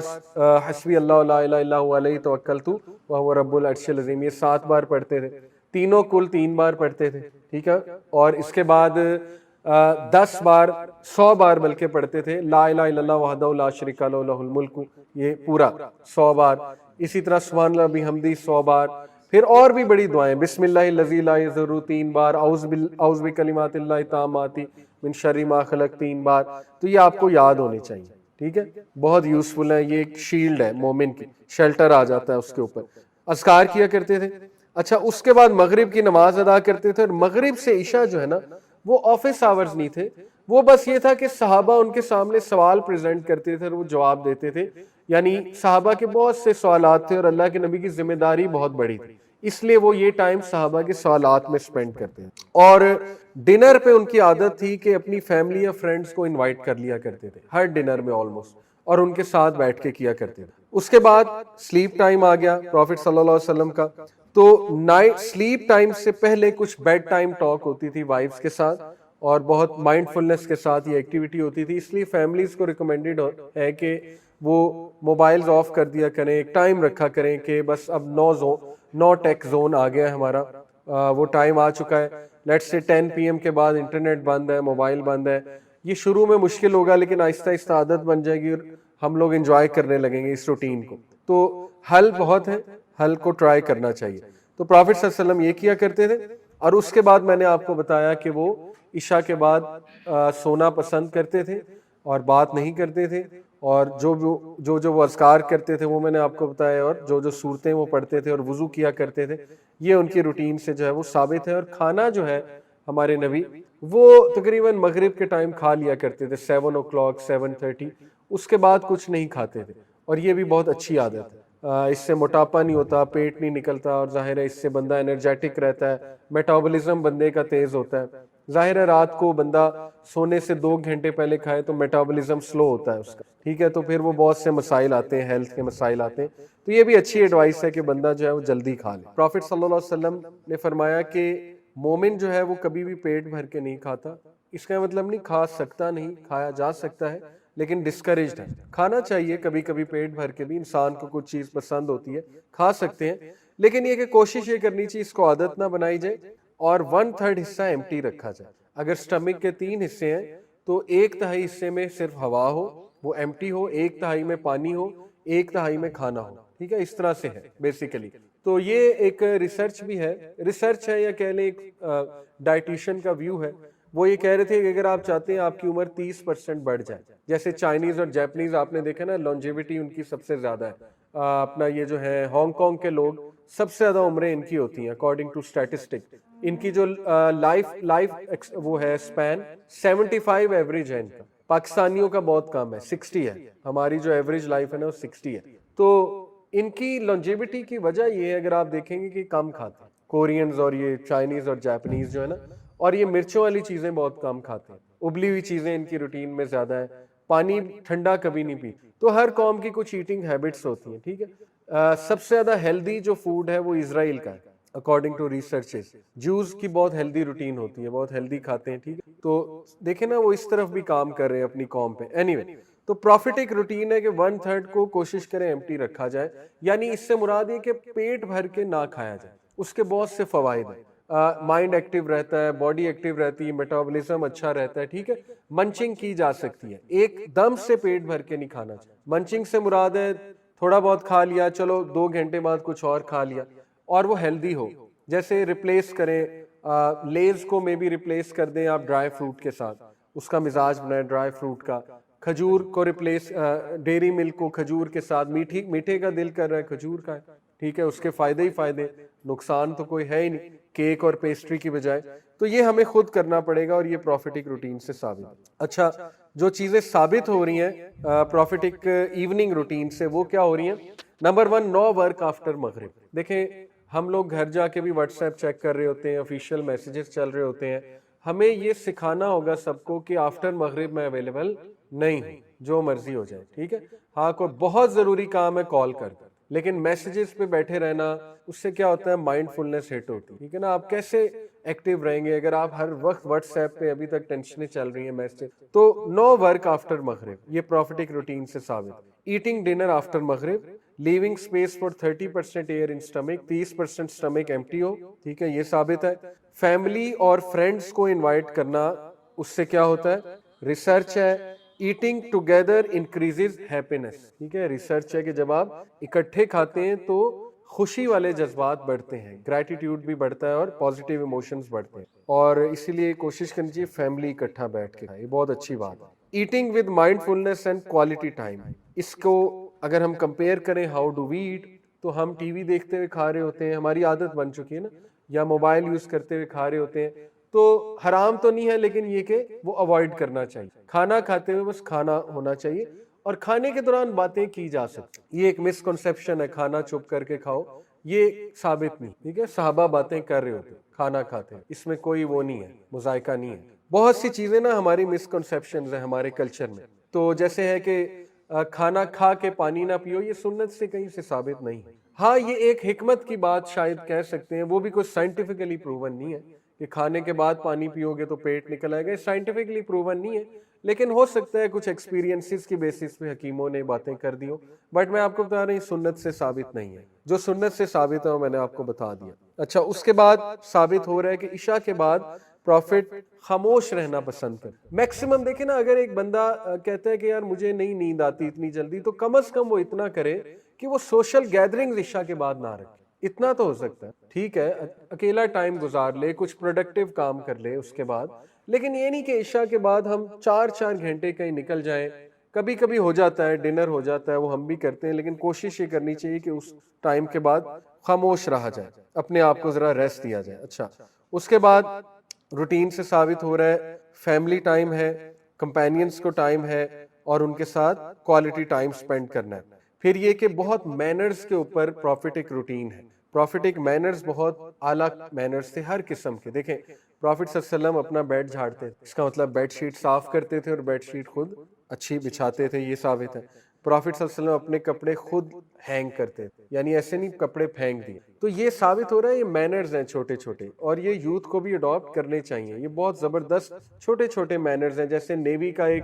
[SPEAKER 2] حسبی اللہ لا الہ الا هو علیہ توکلت وہو رب العرش العظیم, یہ 7 بار پڑھتے تھے, تینوں کل 3 بار پڑھتے تھے, ٹھیک ہے. اور اس کے بعد 10 بار 100 بار بلکہ پڑھتے تھے لا الہ الا اللہ وحدہ لا شریک لہ لہ الملک, یہ پورا 100 بار. اسی طرح سبحان اللہ بحمدہ 100 بار. پھر اور بھی بڑی دعائیں, بسم اللہ الذی لا یضر 3 بار, اعوذ بکلمات اللہ التامات من شر ما خلق 3 بار. تو یہ آپ کو یاد ہونے چاہیے, ٹھیک ہے, بہت یوزفل ہے, یہ ایک شیلڈ ہے مومن کی, شیلٹر آ جاتا ہے اس کے اوپر. اذکار کیا کرتے تھے. اچھا, اس کے بعد مغرب کی نماز ادا کرتے تھے, اور مغرب سے عشاء جو ہے نا وہ آفس آورز نہیں تھے, وہ بس یہ تھا کہ صحابہ ان کے سامنے سوال پریزنٹ کرتے تھے اور وہ جواب دیتے تھے. یعنی صحابہ کے بہت سے سوالات تھے اور اللہ کے نبی کی ذمہ داری بہت بڑی تھی, اس لیے وہ یہ ٹائم صحابہ کے سوالات میں سپینڈ کرتے ہیں. اور ڈنر پہ ان کی عادت تھی کہ اپنی فیملی یا فرینڈز کو انوائٹ کر لیا کرتے تھے ہر ڈنر میں آلموسٹ, اور ان کے ساتھ بیٹھ کے کیا کرتے تھے. اس کے بعد سلیپ ٹائم آ گیا پروفٹ صلی اللہ علیہ وسلم کا, تو نائٹ سلیپ ٹائم سے پہلے کچھ بیڈ ٹائم ٹاک ہوتی تھی وائفز کے ساتھ, اور بہت مائنڈ فلنس کے ساتھ یہ ایکٹیویٹی ہوتی تھی. اس لیے فیملیز کو ریکمینڈڈ ہے کہ وہ موبائلز آف کر دیا کریں, ایک ٹائم رکھا کریں کہ بس اب 9 ٹیک زون آ گیا ہے ہمارا, وہ ٹائم آ چکا ہے. لیٹس سے 10 PM کے بعد انٹرنیٹ بند ہے, موبائل بند ہے. یہ شروع میں مشکل ہوگا لیکن آہستہ آہستہ عادت بن جائے گی اور ہم لوگ انجوائے کرنے لگیں گے اس روٹین کو. تو حل بہت ہے, حل کو ٹرائی کرنا چاہیے. تو پروفٹ صلی اللہ علیہ وسلم یہ کیا کرتے تھے. اور اس کے بعد میں نے آپ کو بتایا کہ وہ عشاء کے بعد سونا پسند کرتے تھے اور بات نہیں کرتے تھے, اور جو وہ اذکار کرتے تھے وہ میں نے آپ کو بتایا, اور جو صورتیں وہ پڑھتے تھے اور وضو کیا کرتے تھے, یہ ان کی روٹین سے جو ہے وہ ثابت ہے. اور کھانا جو ہے ہمارے نبی وہ تقریباً مغرب کے ٹائم کھا لیا کرتے تھے 7 o'clock 7:30, اس کے بعد کچھ نہیں کھاتے تھے. اور یہ بھی بہت اچھی عادت ہے, اس سے موٹاپا نہیں ہوتا, پیٹ نہیں نکلتا, اور ظاہر ہے اس سے بندہ انرجیٹک رہتا ہے, میٹابولزم بندے کا تیز ہوتا ہے. ظاہر ہے رات کو بندہ سونے سے 2 گھنٹے پہلے کھائے تو میٹابولزم سلو ہوتا ہے اس کا, ٹھیک ہے, تو پھر وہ بہت سے مسائل آتے ہیں, ہیلتھ کے مسائل آتے ہیں. تو یہ بھی اچھی ایڈوائس ہے کہ بندہ جو ہے وہ جلدی کھا لے. پروفٹ صلی اللہ علیہ وسلم نے فرمایا کہ مومن جو ہے وہ کبھی بھی پیٹ بھر کے نہیں کھاتا. اس کا مطلب نہیں کھا سکتا نہیں, کھایا جا سکتا ہے, لیکن ڈسکریجڈ ہے. کھانا چاہیے کبھی کبھی پیٹ بھر کے بھی, انسان کو کچھ چیز پسند ہوتی ہے کھا سکتے ہیں, لیکن یہ کہ کوشش یہ کرنی چاہیے اس کو عادت نہ بنائی جائے, اور 1/3 حصہ ایمٹی رکھا جائے. اگر سٹمک کے 3 حصے ہیں تو 1/3 حصے میں صرف ہوا ہو, وہ ایمٹی ہو, 1/3 میں پانی ہو, 1/3 میں کھانا ہو. ٹھیک ہے, اس طرح سے ہے بیسیکلی. تو یہ ایک ریسرچ بھی ہے, ریسرچ ہے یا کہہ لیں ایک ڈائٹیشین کا ویو ہے. وہ یہ کہہ رہے تھے کہ اگر آپ چاہتے ہیں آپ کی عمر 30% بڑھ جائے, جیسے چائنیز اور جیپنیز آپ نے دیکھا نا, لانجیوٹی ان کی سب سے زیادہ ہے. اپنا یہ جو ہے ہانگ کانگ کے لوگ سب سے زیادہ عمریں ان کی ہوتی ہیں اکارڈنگ ٹو اسٹیٹسٹک. ان کی جو لائف وہ ہے اسپین 75 ایوریج ہے ان کا. پاکستانیوں کا بہت کم ہے, 60 ہے. ہماری جو ایوریج لائف ہے نا وہ 60 ہے. تو ان کی لانجیوٹی کی وجہ یہ ہے, اگر آپ دیکھیں گے کہ کم کھاتے ہیں کورینز اور یہ چائنیز اور جاپنیز جو ہے نا, اور یہ مرچوں والی چیزیں بہت کم کھاتے ہیں, ابلی ہوئی چیزیں ان کی روٹین میں زیادہ ہے, پانی ٹھنڈا کبھی نہیں پی. تو ہر قوم کی کچھ ایٹنگ ہیبٹس ہوتی ہیں. ٹھیک ہے, سب سے زیادہ ہیلدی جو فوڈ ہے وہ اسرائیل کا ہے اکارڈنگ ٹو ریسرچز. جوز کی بہت ہیلدی روٹین ہوتی ہے, بہت ہیلدی کھاتے ہیں. ٹھیک ہے, تو دیکھیں نا وہ اس طرف بھی کام کر رہے ہیں اپنی قوم پہ. اینی وے, تو پروفیٹک روٹین ہے کہ 1/3 کو کوشش کریں ایمٹی رکھا جائے. یعنی اس سے مراد یہ کہ پیٹ بھر کے نہ کھایا جائے. اس کے بہت سے فوائد ہیں. مائنڈ ایکٹیو رہتا ہے, باڈی ایکٹیو رہتی ہے, میٹابولزم اچھا رہتا ہے. ٹھیک ہے, منچنگ کی جا سکتی ہے, ایک دم سے پیٹ بھر کے نہیں کھانا چاہیے. منچنگ سے مراد ہے تھوڑا بہت کھا لیا, چلو 2 گھنٹے بعد کچھ اور کھا لیا, اور وہ ہیلدی ہو. جیسے ریپلیس کریں لیز کو, میں بھی ریپلیس کر دیں آپ ڈرائی فروٹ کے ساتھ, اس کا مزاج بنائیں ڈرائی فروٹ کا. کھجور کو ریپلیس, ڈیری ملک کو کھجور کے ساتھ, میٹھے کا دل کر رہا ہے کھجور کا ہے. ٹھیک ہے, اس کے فائدے ہی فائدے, نقصان تو کوئی ہے ہی نہیں کیک اور پیسٹری کی بجائے. تو یہ ہمیں خود کرنا پڑے گا, اور یہ پروفیٹک روٹین سے ثابت. اچھا, جو چیزیں ثابت ہو رہی ہیں پروفیٹک ایوننگ روٹین سے, وہ کیا ہو رہی ہیں؟ نمبر 1, نو ورک آفٹر مغرب. دیکھیں ہم لوگ گھر جا کے بھی واٹس ایپ چیک کر رہے ہوتے ہیں, آفیشیل میسیجز چل رہے ہوتے ہیں. ہمیں یہ سکھانا ہوگا سب کو کہ آفٹر مغرب میں اویلیبل نہیں ہوں, جو مرضی ہو جائے. ٹھیک ہے, ہاں کوئی بہت ضروری کام ہے کال کر دیں, لیکن میسیجز پہ بیٹھے رہنا, اس سے کیا ہوتا ہے مائنڈ فلنس ہٹ ہوتی ہے. ٹھیک ہے نا, آپ کیسے ایکٹیو رہیں گے اگر آپ ہر وقت واٹس ایپ پہ ابھی تک ٹینشنیں چل رہی ہیں میسیج. تو نو ورک آفٹر مغرب, یہ پروفیٹک روٹین سے ثابت. Eating dinner after Maghrib, leaving space for 30% air in stomach, 30% stomach empty ہو. ٹھیک ہے, یہ ثابت ہے. فیملی اور فرینڈس کو انوائٹ کرنا, اس سے کیا ہوتا ہے, ریسرچ ہے. Eating together increases happiness. ٹھیک ہے, ریسرچ ہے کہ جب آپ اکٹھے کھاتے ہیں تو خوشی والے جذبات بڑھتے ہیں, گریٹیٹیوڈ بھی بڑھتا ہے اور پازیٹیو ایموشنز بڑھتے ہیں. اور اسی لیے کوشش کرنی چاہیے فیملی اکٹھا بیٹھ کے, یہ بہت اچھی بات ہے. Eating with mindfulness and quality time, اس کو اگر ہم کمپیئر کریں ہاؤ ڈو وی ایٹ, تو ہم ٹی وی دیکھتے ہوئے کھا رہے ہوتے ہیں, ہماری عادت بن چکی ہے نا, یا موبائل یوز کرتے ہوئے کھا رہے ہوتے ہیں. تو حرام تو نہیں ہے, لیکن یہ کہ وہ اوائڈ کرنا چاہیے. کھانا کھاتے ہوئے بس کھانا ہونا چاہیے, اور کھانے کے دوران باتیں کی جا سکتی. یہ ایک مسکنسیپشن ہے, کھانا چپ کر کے کھاؤ, یہ ثابت نہیں. ٹھیک ہے, صحابہ باتیں کر رہے ہوتے کھانا کھاتے ہیں, اس میں کوئی وہ نہیں ہے, مذائقہ نہیں ہے. بہت سی چیزیں نا ہماری مسکنسیپشنز ہیں ہمارے کلچر میں. تو جیسے ہے کہ کھانا کھا کے پانی نہ پیو, یہ سنت سے کہیں سے ثابت نہیں. ہاں یہ ایک حکمت کی بات شاید کہہ سکتے ہیں, وہ بھی کوئی سائنٹیفکلی پروون نہیں ہے کہ کھانے کے بعد پانی پیو گے تو پیٹ نکل آئے گا. سائنٹیفکلی پروون نہیں ہے, لیکن ہو سکتا ہے کچھ ایکسپیرینسز کی بیسس پہ حکیموں نے باتیں کر دی ہو. بٹ میں آپ کو بتا رہا ہوں سنت سے ثابت نہیں ہے. جو سنت سے ثابت ہے وہ میں نے آپ کو بتا دیا. اچھا, اس کے بعد ثابت ہو رہا ہے کہ عشاء کے بعد پروفٹ خاموش رہنا پسند کر. میکسیمم دیکھیں نا, اگر ایک بندہ کہتا ہے کہ یار مجھے نہیں نیند آتی اتنی جلدی, تو کم از کم وہ اتنا کرے کہ وہ سوشل گیدرنگ عشاء کے بعد نہ رکھے. اتنا تو ہو سکتا ہے. ٹھیک ہے, اکیلا ٹائم گزار لے, کچھ پروڈکٹیو کام کر لے اس کے بعد, لیکن یہ نہیں کہ عشاء کے بعد ہم 4 گھنٹے کہیں نکل جائیں. کبھی کبھی ہو جاتا ہے, ڈنر ہو جاتا ہے, وہ ہم بھی کرتے ہیں, لیکن کوشش یہ کرنی چاہیے کہ اس ٹائم کے بعد خاموش رہا جائے, اپنے آپ کو ذرا ریسٹ دیا جائے. اچھا, اس کے بعد روٹین سے ثابت ہو رہا ہے فیملی ٹائم ہے, کمپینینز کو ٹائم ہے, اور ان کے ساتھ کوالٹی ٹائم سپینڈ کرنا ہے. پھر یہ کہ بہت مینرز کے اوپر پروفیٹک روٹین ہے. پروفیٹک مینرز بہت اعلیٰ مینرز تھے ہر قسم کے. دیکھیں پروفیٹ صلی اللہ علیہ وسلم اپنا بیڈ جھاڑتے, اس کا مطلب بیڈ شیٹ صاف کرتے تھے اور بیڈ شیٹ خود اچھی بچھاتے تھے, یہ ثابت ہے. پروفیٹ صلی اللہ علیہ وسلم اپنے کپڑے خود ہینگ کرتے تھے, یعنی ایسے نہیں کپڑے پھینک دیے. تو یہ ثابت ہو رہا ہے یہ مینرز ہیں چھوٹے چھوٹے, اور یہ یوتھ کو بھی اڈاپٹ کرنے چاہیے. یہ بہت زبردست چھوٹے چھوٹے مینرز ہیں. جیسے نیوی کا ایک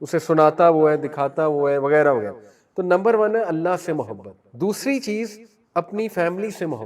[SPEAKER 2] اسے سناتا وہ ہے، دکھاتا وہ ہے، وغیرہ وغیرہ. تو نمبر 1 ہے اللہ سے محبت. دوسری چیز اپنی فیملی سے محبت.